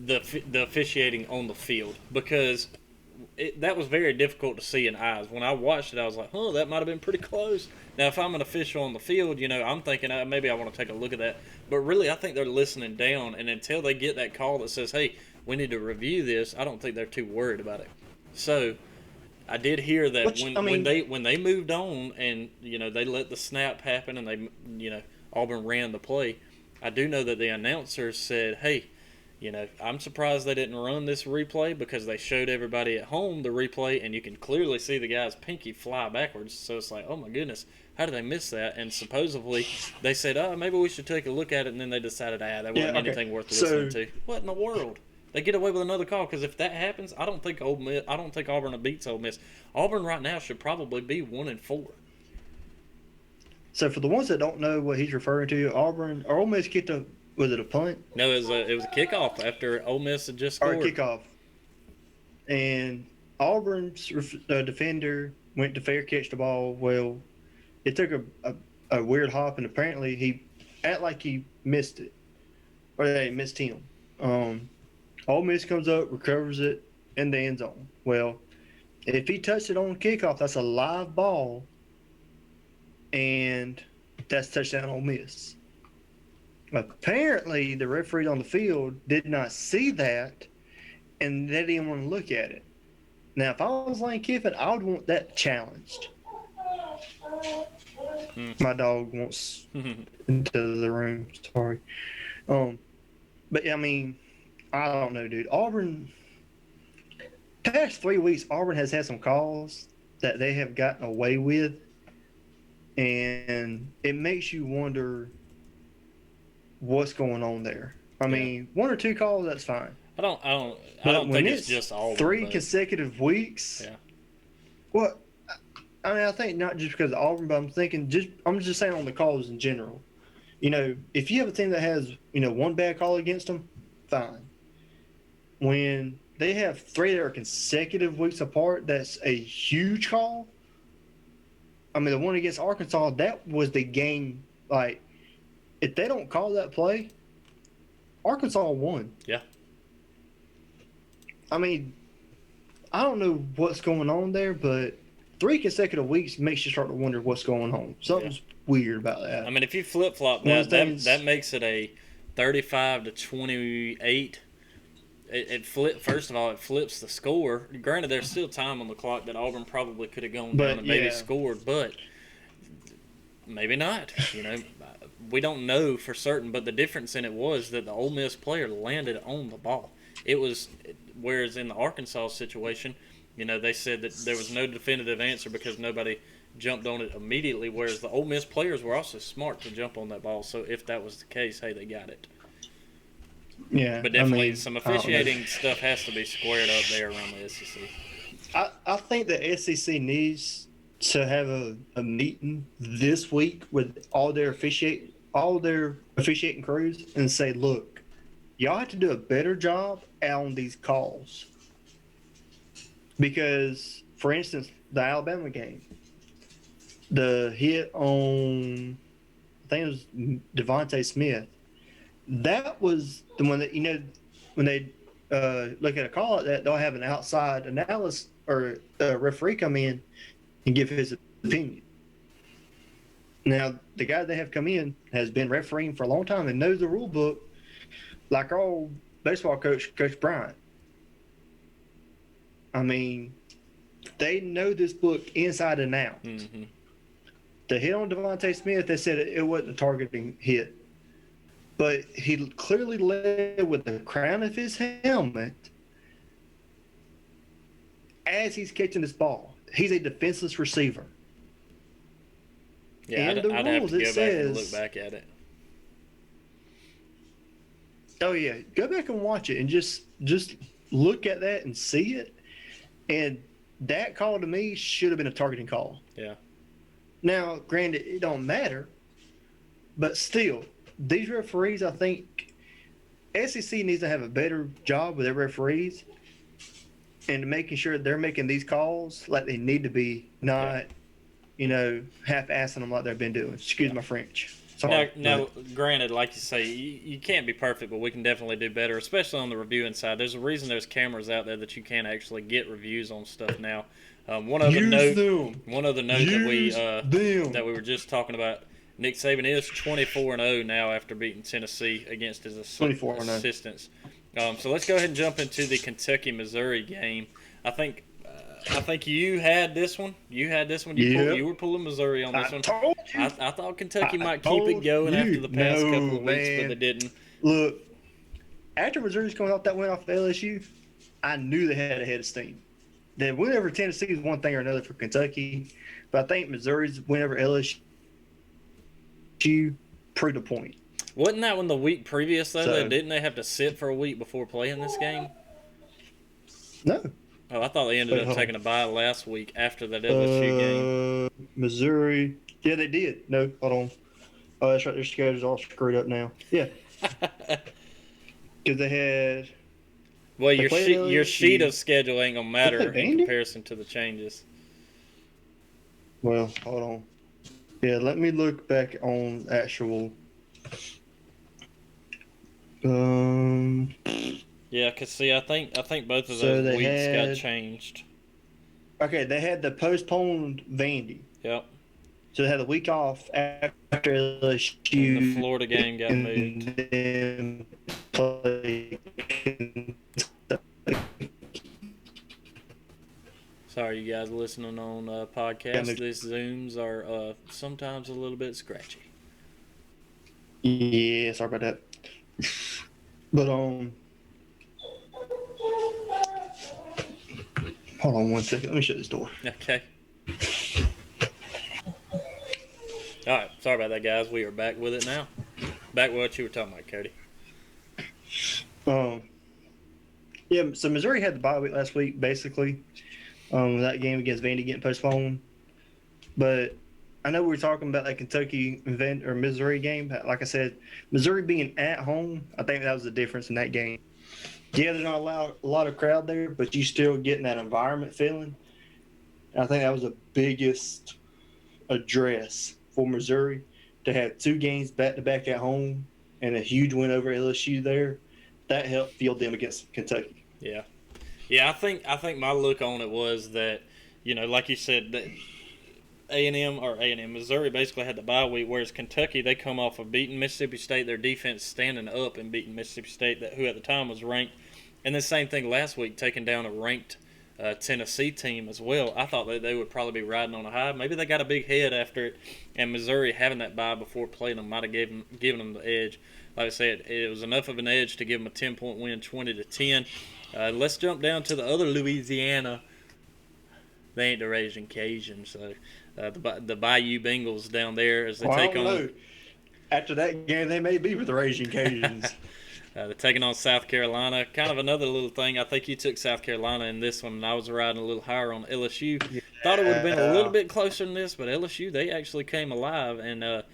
the officiating on the field because that was very difficult to see in eyes. When I watched it, I was like, "Oh, that might have been pretty close." Now, if I'm an official on the field, I'm thinking maybe I want to take a look at that. But really, I think they're listening down, and until they get that call that says, "Hey, we need to review this," I don't think they're too worried about it. So, I did hear that when they moved on and they let the snap happen and they Auburn ran the play. I do know that the announcers said, "Hey, I'm surprised they didn't run this replay because they showed everybody at home the replay and you can clearly see the guy's pinky fly backwards." So it's like, oh my goodness, how did they miss that? And supposedly they said, "Oh, maybe we should take a look at it," and then they decided, that wasn't anything worth listening to. What in the world? They get away with another call because if that happens, I don't think Auburn beats Ole Miss. Auburn right now should probably be 1-4. So for the ones that don't know what he's referring to, Auburn or Ole Miss kicked a. Was it a punt? No, it was a kickoff after Ole Miss had just scored. Or a kickoff. And Auburn's defender went to fair catch the ball. Well, it took a weird hop, and apparently he acted like he missed it. Or they missed him. Ole Miss comes up, recovers it in the end zone. Well, if he touched it on kickoff, that's a live ball. And that's touchdown Ole Miss. Apparently, the referee on the field did not see that, and they didn't want to look at it. Now, if I was Lane Kiffin, I would want that challenged. My dog wants into the room. Sorry. But, I mean, I don't know, dude. Auburn, past 3 weeks, Auburn has had some calls that they have gotten away with, and it makes you wonder what's going on there. I mean, 1 or 2 calls, that's fine. I don't think it's just all 3 consecutive weeks. Yeah. Well, I mean, I think not just because of Auburn, but I'm just saying on the calls in general. If you have a team that has, 1 bad call against them, fine. When they have 3 that are consecutive weeks apart, that's a huge call. I mean, the one against Arkansas, that was the game, like, if they don't call that play, Arkansas won. Yeah. I mean, I don't know what's going on there, but 3 consecutive weeks makes you start to wonder what's going on. Something's weird about that. I mean, if you flip-flop that makes it a 35-28. First of all, it flips the score. Granted, there's still time on the clock that Auburn probably could have gone down and maybe scored, but maybe not. We don't know for certain, but the difference in it was that the Ole Miss player landed on the ball. Whereas in the Arkansas situation, You know, they said that there was no definitive answer because nobody jumped on it immediately, whereas the Ole Miss players were also smart to jump on that ball. So if that was the case, hey, they got it. Yeah, But definitely some officiating stuff has to be squared up there around the SEC. I think the SEC needs to have a meeting this week with all their officiating crews and say, look, y'all have to do a better job on these calls. Because, for instance, the Alabama game, the hit on, I think it was Devontae Smith, that was the one that, when they look at a call like that, they'll have an outside analysis or a referee come in and give his opinion. Now, the guy they have come in has been refereeing for a long time and knows the rule book like our old baseball coach, Coach Bryant. I mean, they know this book inside and out. Mm-hmm. The hit on Devontae Smith, they said it wasn't a targeting hit. But he clearly led with the crown of his helmet as he's catching this ball. He's a defenseless receiver. Yeah, I'd have to go back and look back at it. Oh, yeah. Go back and watch it and just look at that and see it. And that call to me should have been a targeting call. Yeah. Now, granted, it don't matter, but still, these referees, I think, SEC needs to have a better job with their referees and making sure they're making these calls like they need to be, not, half-assing them like they've been doing. Excuse my French. Now, granted, like you say, you can't be perfect, but we can definitely do better, especially on the reviewing side. There's a reason there's cameras out there that you can actually get reviews on stuff now. One other note that we were just talking about, Nick Saban is 24-0 now after beating Tennessee against his assistants. So let's go ahead and jump into the Kentucky-Missouri game. I think you had this one. You were pulling Missouri on this one. I thought Kentucky might keep it going after the past couple of weeks, but they didn't. Look, after Missouri's coming off that win off LSU, I knew they had a head of steam. The win over Tennessee is one thing or another for Kentucky, but I think Missouri's win over LSU proved a point. Wasn't that one the week previous, though? Didn't they have to sit for a week before playing this game? No. Oh, I thought they ended up taking a bye last week after that LSU game. Missouri. Yeah, they did. No, hold on. Oh, that's right. Their schedule's all screwed up now. Yeah. Because they had... Well, your sheet of schedule ain't going to matter in comparison to the changes. Well, hold on. Yeah, let me look back on actual... Yeah, because, see, I think both of those weeks got changed. Okay, they had the postponed Vandy. Yep. So they had the week off after LSU. And the Florida game got moved. Then Sorry, you guys listening on podcast. These Zooms are sometimes a little bit scratchy. Yeah, sorry about that. But hold on one second. Let me shut this door. Okay. All right. Sorry about that, guys. We are back with it now. Back with what you were talking about, Cody. Yeah, so Missouri had the bye week last week, basically. That game against Vandy getting postponed. But I know we were talking about that Kentucky or Missouri game. Like I said, Missouri being at home, I think that was the difference in that game. Yeah, there's not a lot of crowd there, but you still getting that environment feeling. And I think that was the biggest address for Missouri to have two games back-to-back at home and a huge win over LSU there. That helped field them against Kentucky. Yeah. Yeah, I think my look on it was that, like you said, that Missouri basically had the bye week, whereas Kentucky, they come off of beating Mississippi State, their defense standing up and beating Mississippi State, who at the time was ranked. And the same thing last week, taking down a ranked Tennessee team as well. I thought that they would probably be riding on a high. Maybe they got a big head after it, and Missouri having that bye before playing them might have given them the edge. Like I said, it was enough of an edge to give them a 10-point win, 20-10. Let's jump down to the other Louisiana they ain't the Raging Cajuns. So the Bayou Bengals down there as they Well, I take don't on. know. After that game, they may be with the Raging Cajuns. They're taking on South Carolina. Kind of another little thing. I think you took South Carolina in this one, and I was riding a little higher on LSU. Thought it would have been a little bit closer than this, but LSU, they actually came alive and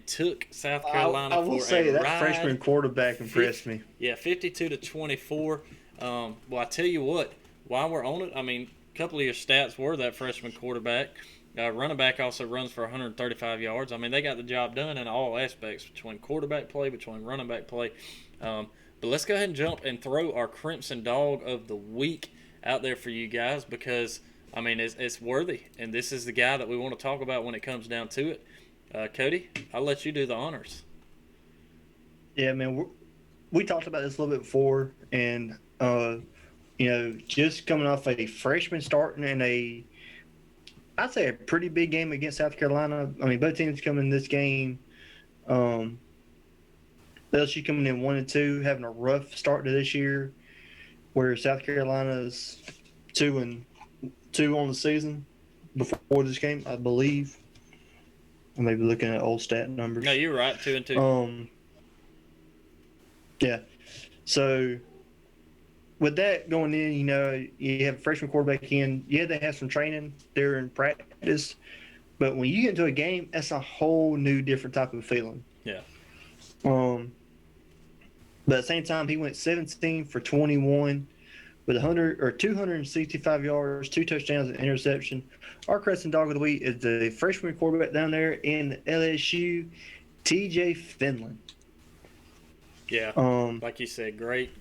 took South Carolina I will for say a that ride. freshman quarterback impressed me. Yeah, 52-24. Well, I tell you what, while we're on it, I mean, a couple of your stats were that freshman quarterback. Running back also runs for 135 yards. I mean, they got the job done in all aspects between quarterback play, between running back play. But let's go ahead and jump and throw our Crimson Dog of the Week out there for you guys because, I mean, it's worthy. And this is the guy that we want to talk about when it comes down to it. Cody, I'll let you do the honors. Yeah, man, we talked about this a little bit before. And, just coming off a freshman starting in I'd say a pretty big game against South Carolina. I mean, both teams coming in this game. LSU coming in 1-2, having a rough start to this year, where South Carolina's 2-2 on the season before this game, I believe. I may be looking at old stat numbers. No, you're right, 2-2. Yeah. So with that going in, you have a freshman quarterback in. Yeah, they have some training during practice, but when you get into a game, that's a whole new, different type of feeling. Yeah. But at the same time, he went 17 for 21 with 265 yards, 2 touchdowns, and interception. Our Crimson Dog of the Week is the freshman quarterback down there in LSU, TJ Finland. Yeah. Like you said, great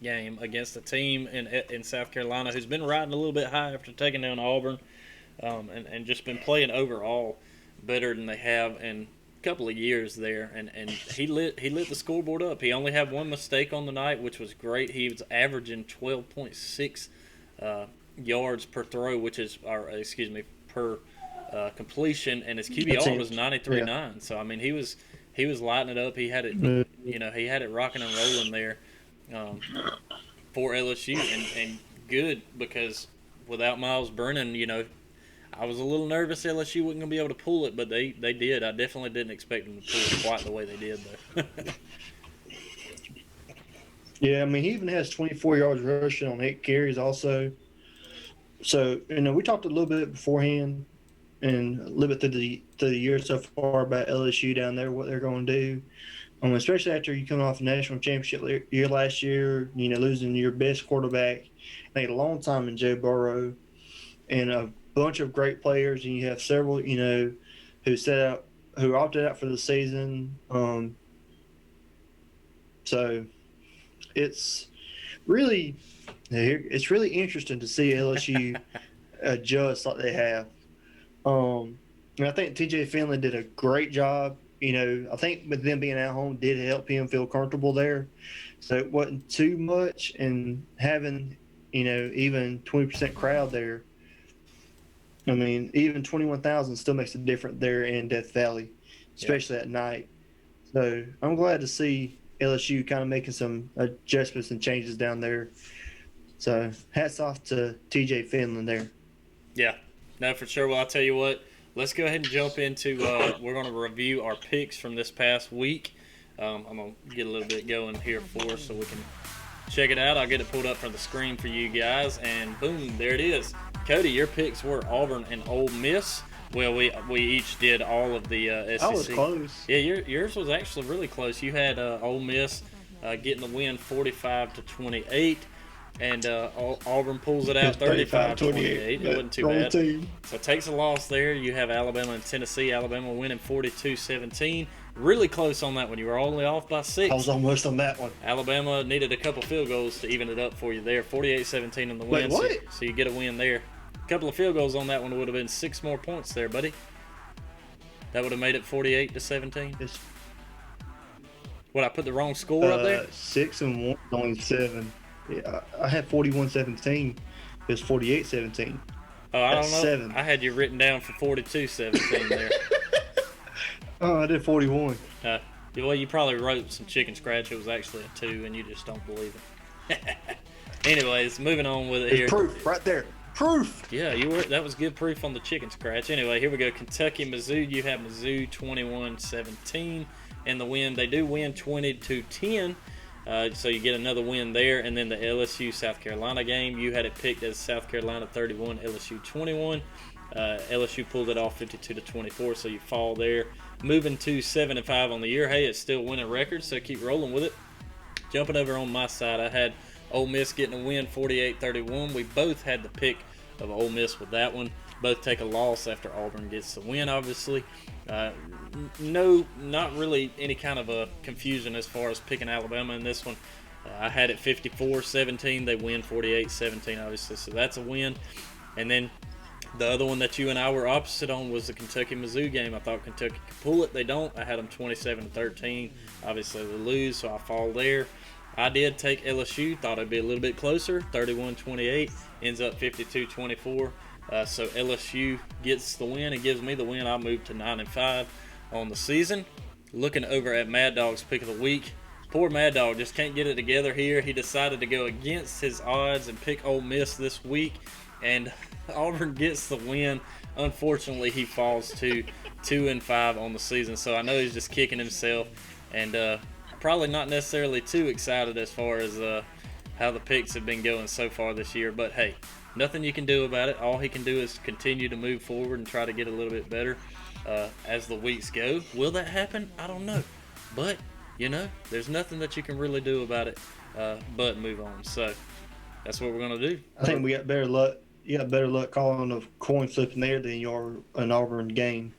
game against a team in South Carolina who's been riding a little bit high after taking down Auburn, and just been playing overall better than they have in a couple of years there. And he lit the scoreboard up. He only had one mistake on the night, which was great. He was averaging 12.6 yards per throw, per completion, and his QBR was 93.9. Yeah. So I mean, he was lighting it up. He had it, he had it rocking and rolling there for LSU, and good because without Miles Brennan, I was a little nervous LSU wasn't going to be able to pull it, but they did. I definitely didn't expect them to pull it quite the way they did, though. Yeah, I mean, he even has 24 yards rushing on 8 carries also. So, we talked a little bit beforehand and a little bit through the year so far about LSU down there, what they're going to do. Especially after you come off the national championship year last year, losing your best quarterback in a long time in Joe Burrow, and a bunch of great players, and you have several, who opted out for the season. So it's really interesting to see LSU adjust like they have. And I think TJ Finley did a great job. I think with them being at home did help him feel comfortable there. So it wasn't too much, and having, even 20% crowd there. I mean, even 21,000 still makes a difference there in Death Valley, especially at night. So I'm glad to see LSU kind of making some adjustments and changes down there. So hats off to TJ Finland there. Yeah, no, for sure. Well, I'll tell you what. Let's go ahead and jump into we're going to review our picks from this past week. I'm going to get a little bit going here for us so we can check it out. I'll get it pulled up from the screen for you guys, and boom, there it is. Cody, your picks were Auburn and Ole Miss. Well, we each did all of the SEC. I was close. Yeah, yours was actually really close. You had Ole Miss getting the win 45-28. And Auburn pulls it out 35-28. It wasn't too bad. Team. So it takes a loss there. You have Alabama and Tennessee. Alabama winning 42-17. Really close on that one. You were only off by 6. I was almost on that one. Alabama needed a couple field goals to even it up for you there. 48-17 in the win. Wait, what? So you get a win there. A couple of field goals on that one would have been 6 more points there, buddy. That would have made it 48-17. What, I put the wrong score up there? 6 and 1, only 7. Yeah, I had 41-17. It was 48-17. Oh, I don't know. 7. I had you written down for 42-17 there. Oh, I did 41. Well, you probably wrote some chicken scratch. It was actually a 2, and you just don't believe it. Anyways, moving on with it here. There's proof right there. Proof. Yeah, that was good proof on the chicken scratch. Anyway, here we go. Kentucky, Mizzou. You have Mizzou 21-17 in the win. They do win 20-10, so you get another win there. And then the LSU South Carolina game, you had it picked as South Carolina 31, LSU 21. LSU pulled it off 52-24, so you fall there. Moving to 7-5 on the year. Hey, it's still winning records, so keep rolling with it. Jumping over on my side, I had Ole Miss getting a win 48-31. We both had the pick of Ole Miss with that one. Both take a loss after Auburn gets the win, obviously. No, not really any kind of a confusion as far as picking Alabama in this one. I had it 54-17. They win 48-17, obviously, so that's a win. And then the other one that you and I were opposite on was the Kentucky-Mizzou game. I thought Kentucky could pull it. They don't. I had them 27-13. Obviously, they lose, so I fall there. I did take LSU. Thought it'd be a little bit closer. 31-28. Ends up 52-24. So LSU gets the win and gives me the win. I move to 9-5 on the season. Looking over at MadDawgs' pick of the week. Poor MadDawg just can't get it together here. He decided to go against his odds and pick Ole Miss this week. And Auburn gets the win. Unfortunately, he falls to 2-5 on the season. So I know he's just kicking himself. And probably not necessarily too excited as far as how the picks have been going so far this year. But hey, nothing you can do about it. All he can do is continue to move forward and try to get a little bit better as the weeks go. Will that happen? I don't know. But, there's nothing that you can really do about it but move on. So that's what we're going to do. I think we got better luck. You got better luck calling a coin flip in there than your an Auburn game.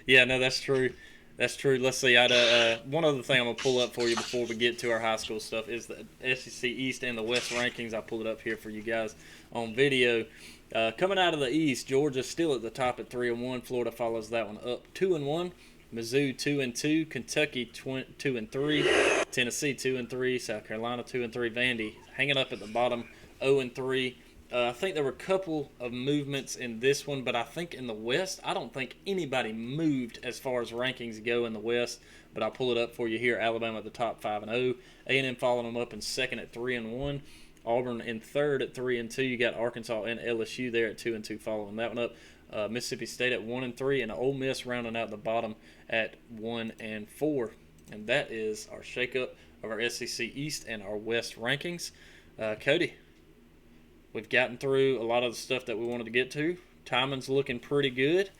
Yeah, no, that's true. That's true. Let's see. One other thing I'm going to pull up for you before we get to our high school stuff is the SEC East and the West rankings. I pulled it up here for you guys on video. Coming out of the East, Georgia's still at the top at 3-1. Florida follows that one up 2-1. Mizzou 2-2. Kentucky 2-3. Tennessee 2-3. South Carolina 2-3. Vandy hanging up at the bottom 0-3. I think there were a couple of movements in this one, but I think in the West, I don't think anybody moved as far as rankings go in the West. But I'll pull it up for you here. Alabama at the top 5-0. A&M following them up in second at 3-1. Auburn in third at 3-2. You got Arkansas and LSU there at 2-2 following that one up. Mississippi State at 1-3, and Ole Miss rounding out the bottom at 1-4. And that is our shakeup of our SEC East and our West rankings. Cody, we've gotten through a lot of the stuff that we wanted to get to. Timing's looking pretty good.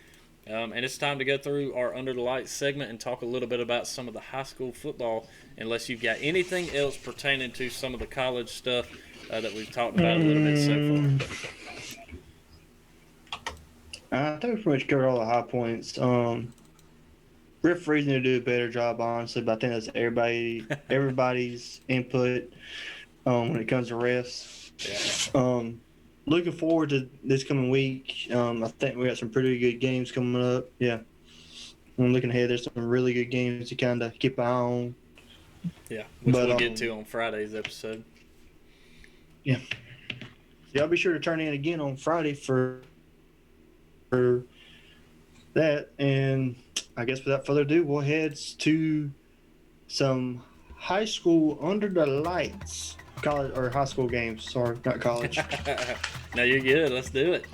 And it's time to go through our Under the Lights segment and talk a little bit about some of the high school football, unless you've got anything else pertaining to some of the college stuff that we've talked about a little bit so far. I think we pretty much covered all the high points. Referees need to do a better job, honestly, but I think that's everybody's input when it comes to refs. Yeah. Looking forward to this coming week. I think we got some pretty good games coming up. Yeah. I'm looking ahead. There's some really good games to kind of keep an eye on. Yeah, which we'll get to on Friday's episode. Yeah. So y'all be sure to turn in again on Friday for that. And I guess without further ado, we'll head to some high school Under the Lights. College or high school games. Sorry, not college. No, you're good. Let's do it.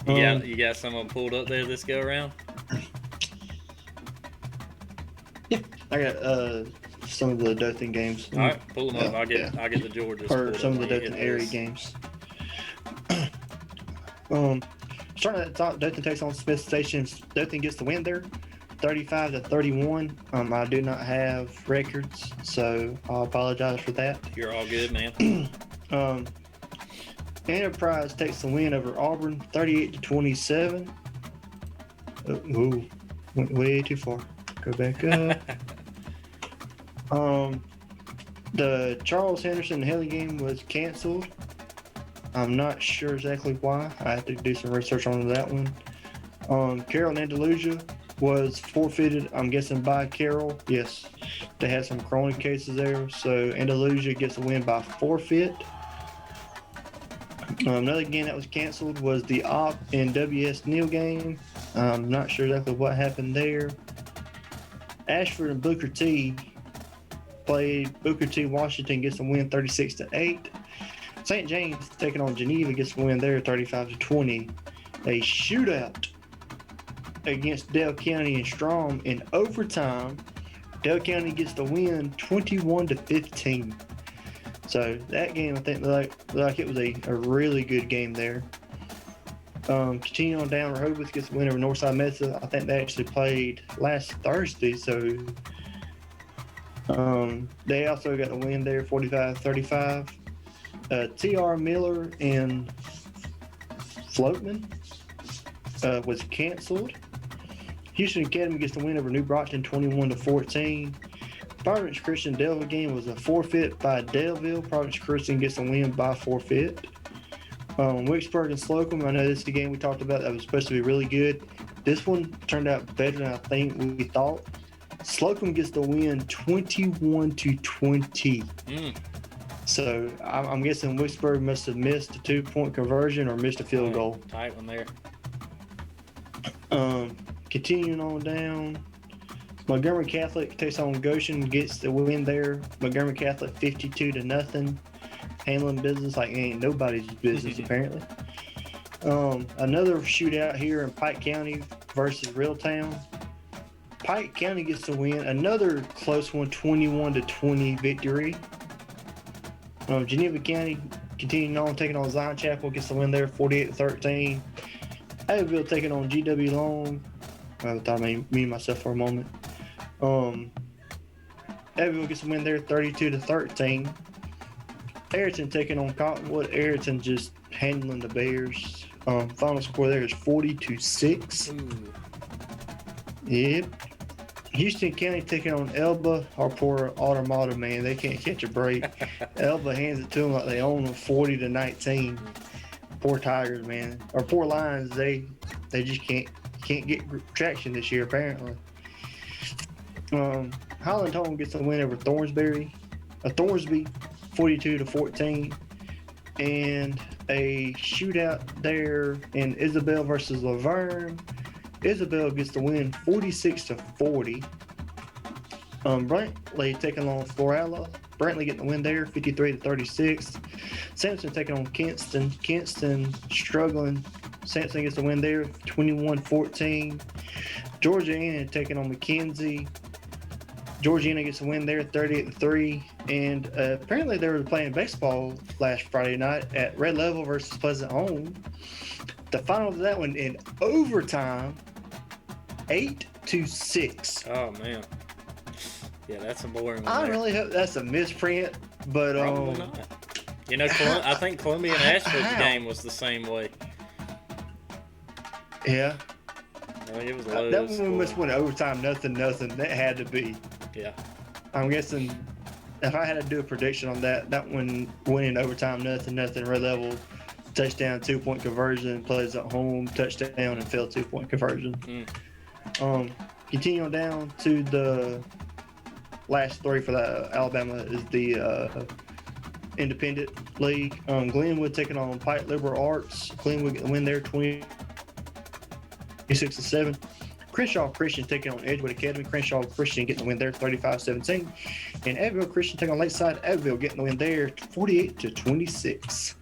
You got some of them pulled up there this go around? Yeah, I got some of the Dothan games. All right, pull them up. I'll get the Georgias. Or some of the Dothan area games. Starting at the top, Dothan takes on Smith Station. Dothan gets the win there, 35-31. I do not have records, so I'll apologize for that. You're all good, man. Enterprise takes the win over Auburn, 38-27. Ooh, went way too far. Go back up. The Charles Henderson Haley game was canceled. I'm not sure exactly why. I have to do some research on that one. Carroll and Andalusia was forfeited, I'm guessing, by Carroll. Yes, they had some corona cases there, so Andalusia gets a win by forfeit. Another game that was canceled was the Op and WS Neal game. I'm not sure exactly what happened there. Ashford and Booker T played. Booker T Washington gets a win 36-8. St. James taking on Geneva gets the win there 35-20. A shootout against Dale County and Strom in overtime. Dale County gets the win 21-15. So that game, I think, like it was a really good game there. Continuing on down, Rehoboth gets the win over Northside Mesa. I think they actually played last Thursday, so they also got the win there 45-35. TR Miller and Floatman was canceled. Houston Academy gets the win over New Brockton 21-14. Providence Christian Delville game was a forfeit by Delville. Providence Christian gets the win by forfeit. Wicksburg and Slocum, I know this is the game we talked about that was supposed to be really good. This one turned out better than I think we thought. Slocum gets the win 21-20. So I'm guessing Wicksburg must have missed a 2-point conversion or missed a field goal. Tight one there. Continuing on down, Montgomery Catholic takes on Goshen, gets the win there. Montgomery Catholic 52-0. Handling business like ain't nobody's business apparently. Another shootout here in Pike County versus Reeltown. Pike County gets the win. Another close one, 21-20 victory. Geneva County continuing on, taking on Zion Chapel, gets the win there, 48-13. Abbeville taking on GW Long. I thought I muted myself for a moment. Abbeville gets the win there, 32-13. Ayrton taking on Cottonwood. Ayrton just handling the Bears. Final score there is 40-6. Yep. Houston County taking on Elba. Our poor Automata, man, they can't catch a break. Elba hands it to them like they own them 40-19. Poor Tigers, man. Or poor Lions, they just can't get traction this year apparently. Highland Home gets the win over Thornsby 42-14, and a shootout there in Isabel versus Laverne. Isabel gets the win 46-40. Brantley taking on Florala. Brantley getting the win there 53-36. Sampson taking on Kinston. Kinston struggling. Sampson gets the win there 21-14. Georgiana taking on McKenzie. Georgiana gets a win there 38-3. And apparently they were playing baseball last Friday night at Red Level versus Pleasant Home. The final of that one in overtime, 8-6. Oh man, yeah, that's a boring one. I really hope that's a misprint, but probably not. You know, I think Columbia and Ashford's game was the same way. Yeah. No, it was low. That one must win overtime, nothing. That had to be. Yeah. I'm guessing if I had to do a prediction on that one winning overtime, nothing. Red Level touchdown, 2-point conversion, plays at home, touchdown, and failed 2-point conversion. Continue on down to the last three for the Alabama is the Independent League. Glenwood taking on Pike Liberal Arts. Glenwood get the win there, 26-7. Crenshaw Christian taking on Edgewood Academy. Crenshaw Christian getting the win there, 35-17. And Abbeville Christian taking on Lakeside. Abbeville getting the win there, 48-26.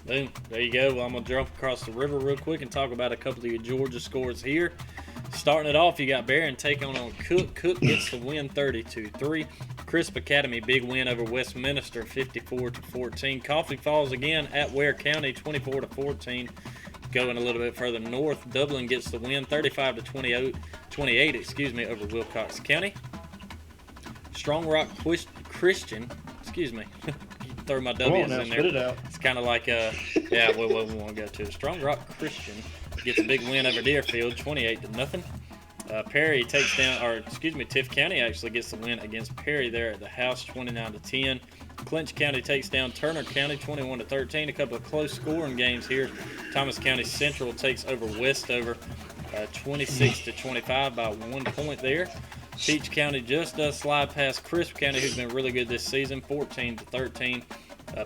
Boom. There you go. Well, I'm going to jump across the river real quick and talk about a couple of your Georgia scores here. Starting it off, you got Barron taking on Cook. Cook gets the win 32-3. Crisp Academy, big win over Westminster, 54-14. Coffee Falls again at Ware County, 24-14. Going a little bit further north, Dublin gets the win, 35-28, over Wilcox County. Strong Rock Christian, throw my W's in there. It it's kind of like, yeah, we won't go to it. Strong Rock Christian gets a big win over Deerfield, 28-0. Perry takes down, Tiff County actually gets the win against Perry there at the house, 29-10. Clinch County takes down Turner County, 21-13. A couple of close scoring games here. Thomas County Central takes over Westover, 26-25 by 1 point there. Peach County just does slide past Crisp County, who's been really good this season, 14-13.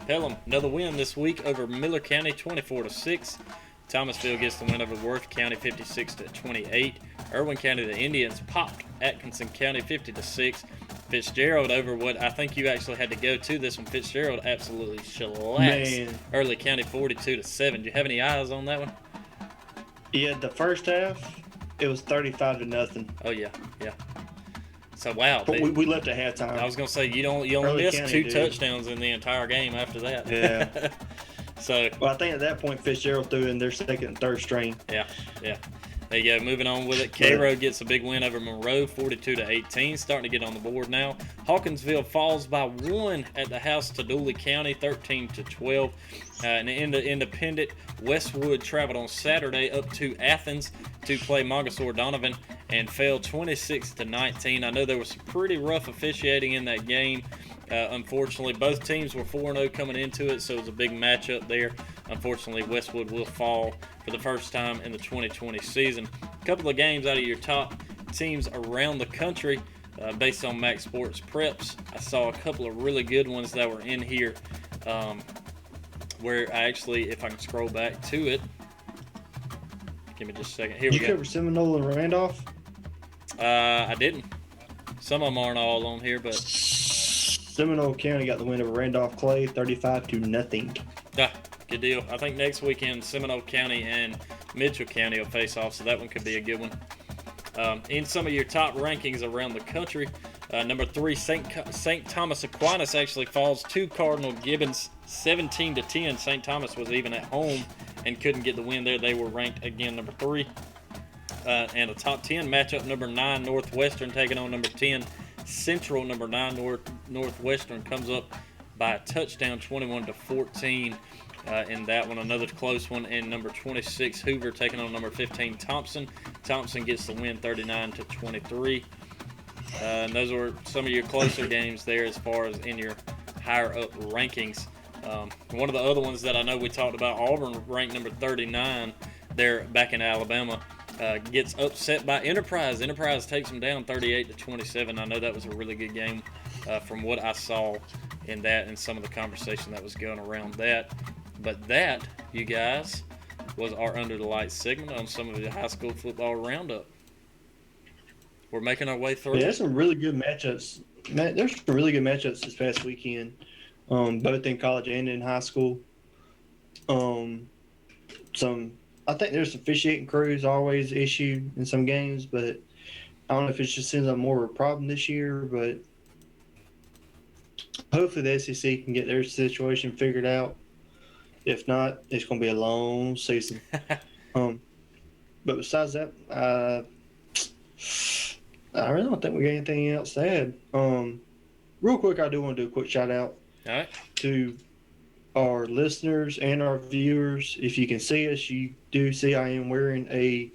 Pelham, another win this week over Miller County, 24-6. Thomasville gets the win over Worth County, 56-28. Irwin County, the Indians popped Atkinson County, 50-6. Fitzgerald over what I think you actually had to go to this one. Fitzgerald absolutely shellaxed Man. Early County 42-7. Do you have any eyes on that one? Yeah, the first half, it was 35-0. Oh yeah. So wow, But we left at halftime. I was gonna say you only Early missed County, two dude. touchdowns in the entire game after that. Yeah. So Well, I think at that point Fitzgerald threw in their second and third string. yeah. There you go. Moving on with it. Cairo gets a big win over Monroe, 42-18. Starting to get on the board now. Hawkinsville falls by 1 at the house to Dooley County, 13-12. And in the independent, Westwood traveled on Saturday up to Athens to play Montgomery Donovan and fell 26-19. I know there was some pretty rough officiating in that game. Unfortunately, both teams were 4-0 coming into it, so it was a big matchup there. Unfortunately, Westwood will fall for the first time in the 2020 season. A couple of games out of your top teams around the country based on Max Sports Preps. I saw a couple of really good ones that were in here where I actually, if I can scroll back to it, give me just a second. Here we go. Did you cover Seminole and Randolph? I didn't. Some of them aren't all on here, but Seminole County got the win over Randolph Clay, 35-0. Good deal. I think next weekend Seminole County and Mitchell County will face off, so that one could be a good one. In some of your top rankings around the country, number 3, St. Thomas Aquinas actually falls to Cardinal Gibbons, 17-10. St. Thomas was even at home and couldn't get the win there. They were ranked again number 3. And a top 10 matchup, number 9 Northwestern taking on number 10 Central. Number 9 Northwestern comes up by a touchdown, 21-14. In that one, another close one. And number 26 Hoover taking on number 15 Thompson. Thompson gets the win, 39-23. And those were some of your closer games there as far as in your higher up rankings. One of the other ones that I know we talked about, Auburn ranked number 39 there back in Alabama. Gets upset by Enterprise. Enterprise takes them down 38-27. I know that was a really good game from what I saw in that and some of the conversation that was going around that. But that, you guys, was our Under the Lights segment on some of the high school football roundup. We're making our way through. Yeah, there's some really good matchups. There's some really good matchups this past weekend, both in college and in high school. I think there's officiating crews always issue in some games, but I don't know if it just seems like more of a problem this year. But hopefully the SEC can get their situation figured out. If not, it's going to be a long season. But besides that, I really don't think we got anything else to add. Real quick, I do want to do a quick shout out to our listeners and our viewers. If you can see us, you do see I am wearing a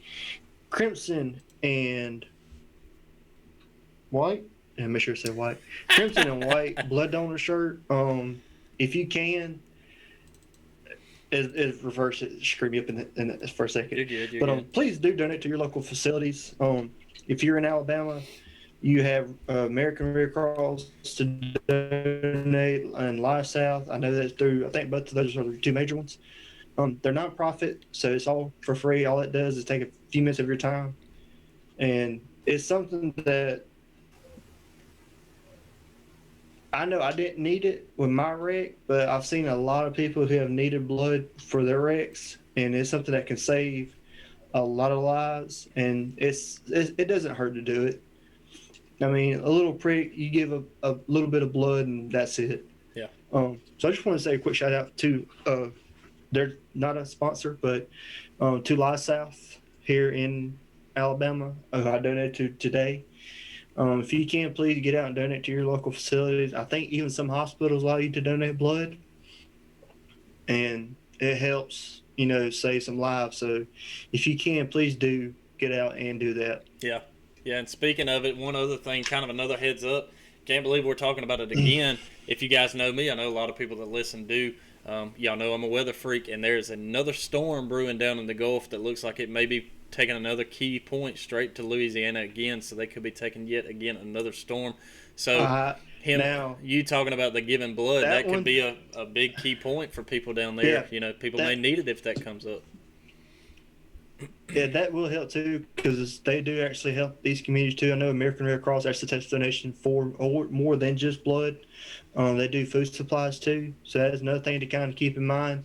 crimson and white. And make sure to say white. Crimson and white blood donor shirt. If you can, it reverse it, screw me up in the for a second. You're good. But please do donate to your local facilities. If you're in Alabama, you have American Red Cross to donate and Live South. I know that's through, I think both of those are the two major ones. They're nonprofit, so it's all for free. All it does is take a few minutes of your time. And it's something that I know I didn't need it with my wreck, but I've seen a lot of people who have needed blood for their wrecks, and it's something that can save a lot of lives, and it doesn't hurt to do it. I mean, a little prick, you give a little bit of blood, and that's it. Yeah. So I just want to say a quick shout out to they're not a sponsor, but to Live South here in Alabama, I donated to today. If you can, please get out and donate to your local facilities. I think even some hospitals allow you to donate blood, and it helps, save some lives. So if you can, please do get out and do that. Yeah. And speaking of it, one other thing, kind of another heads up. Can't believe we're talking about it again. If you guys know me, I know a lot of people that listen do. Y'all know I'm a weather freak, and there's another storm brewing down in the Gulf that looks like it may be taking another key point straight to Louisiana again, so they could be taking yet again another storm. So you talking about the giving blood, that could be a big key point for people down there. Yeah, people may need it if that comes up. Yeah, that will help too, because they do actually help these communities too. I know American Red Cross actually takes donation for more than just blood. They do food supplies too, so that is another thing to kind of keep in mind,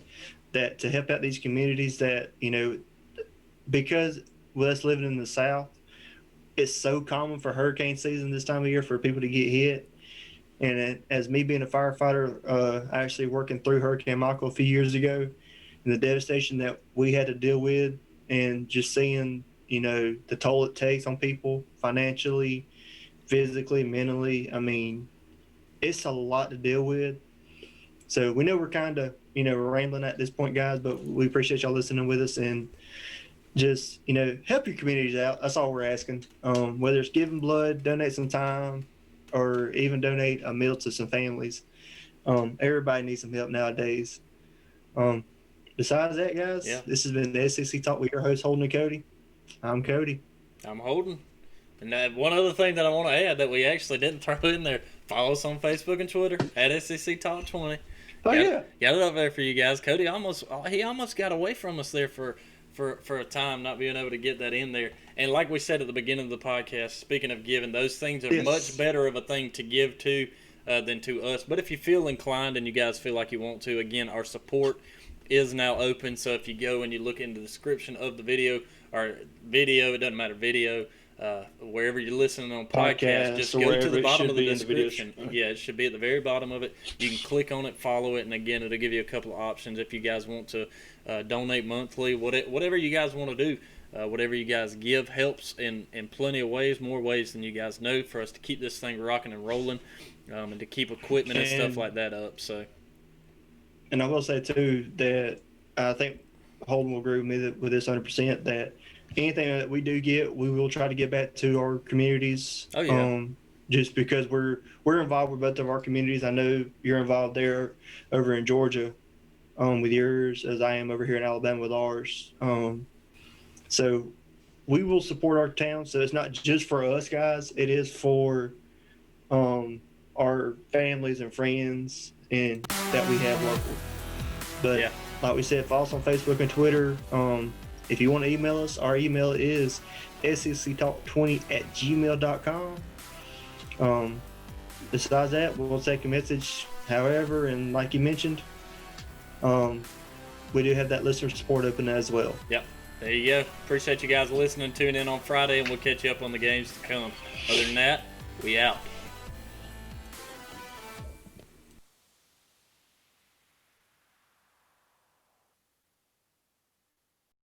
that to help out these communities that, because with us living in the South, it's so common for hurricane season this time of year for people to get hit. And as me being a firefighter, actually working through Hurricane Michael a few years ago, and the devastation that we had to deal with, and just seeing, the toll it takes on people financially, physically, mentally. I mean, it's a lot to deal with. So we know we're kind of, rambling at this point, guys, but we appreciate y'all listening with us, and just, help your communities out. That's all we're asking. Whether it's giving blood, donate some time, or even donate a meal to some families. Everybody needs some help nowadays. Besides that, guys, Yeah. This has been the SEC Talk with your host, Holden and Cody. I'm Cody. I'm Holden. And one other thing that I want to add that we actually didn't throw in there, follow us on Facebook and Twitter at SEC Talk 20. Oh, yeah. Got it up there for you guys. Cody almost got away from us there for a time, not being able to get that in there. And like we said at the beginning of the podcast, speaking of giving, those things are much better of a thing to give to than to us. But if you feel inclined and you guys feel like you want to, again, our support is now open. So if you go and you look in the description of the video, it doesn't matter, wherever you're listening on podcast, just go to the bottom of the description. Yeah, it should be at the very bottom of it. You can click on it, follow it, and again, it'll give you a couple of options if you guys want to donate monthly. Whatever you guys want to do, whatever you guys give helps in plenty of ways, more ways than you guys know, for us to keep this thing rocking and rolling, and to keep equipment and stuff like that up. So. And I will say too that I think Holden will agree with me with this 100%, that anything that we do get, we will try to get back to our communities. Oh yeah. Just because we're involved with both of our communities. I know you're involved there over in Georgia, with yours, as I am over here in Alabama with ours. So we will support our town. So it's not just for us guys; it is for our families and friends and that we have local. But yeah, like we said, follow us on Facebook and Twitter. If you want to email us, our email is sectalk20@gmail.com. Besides that, we'll take a message. However, and like you mentioned, we do have that listener support open as well. Yep. There you go. Appreciate you guys listening. Tune in on Friday, and we'll catch you up on the games to come. Other than that, we out.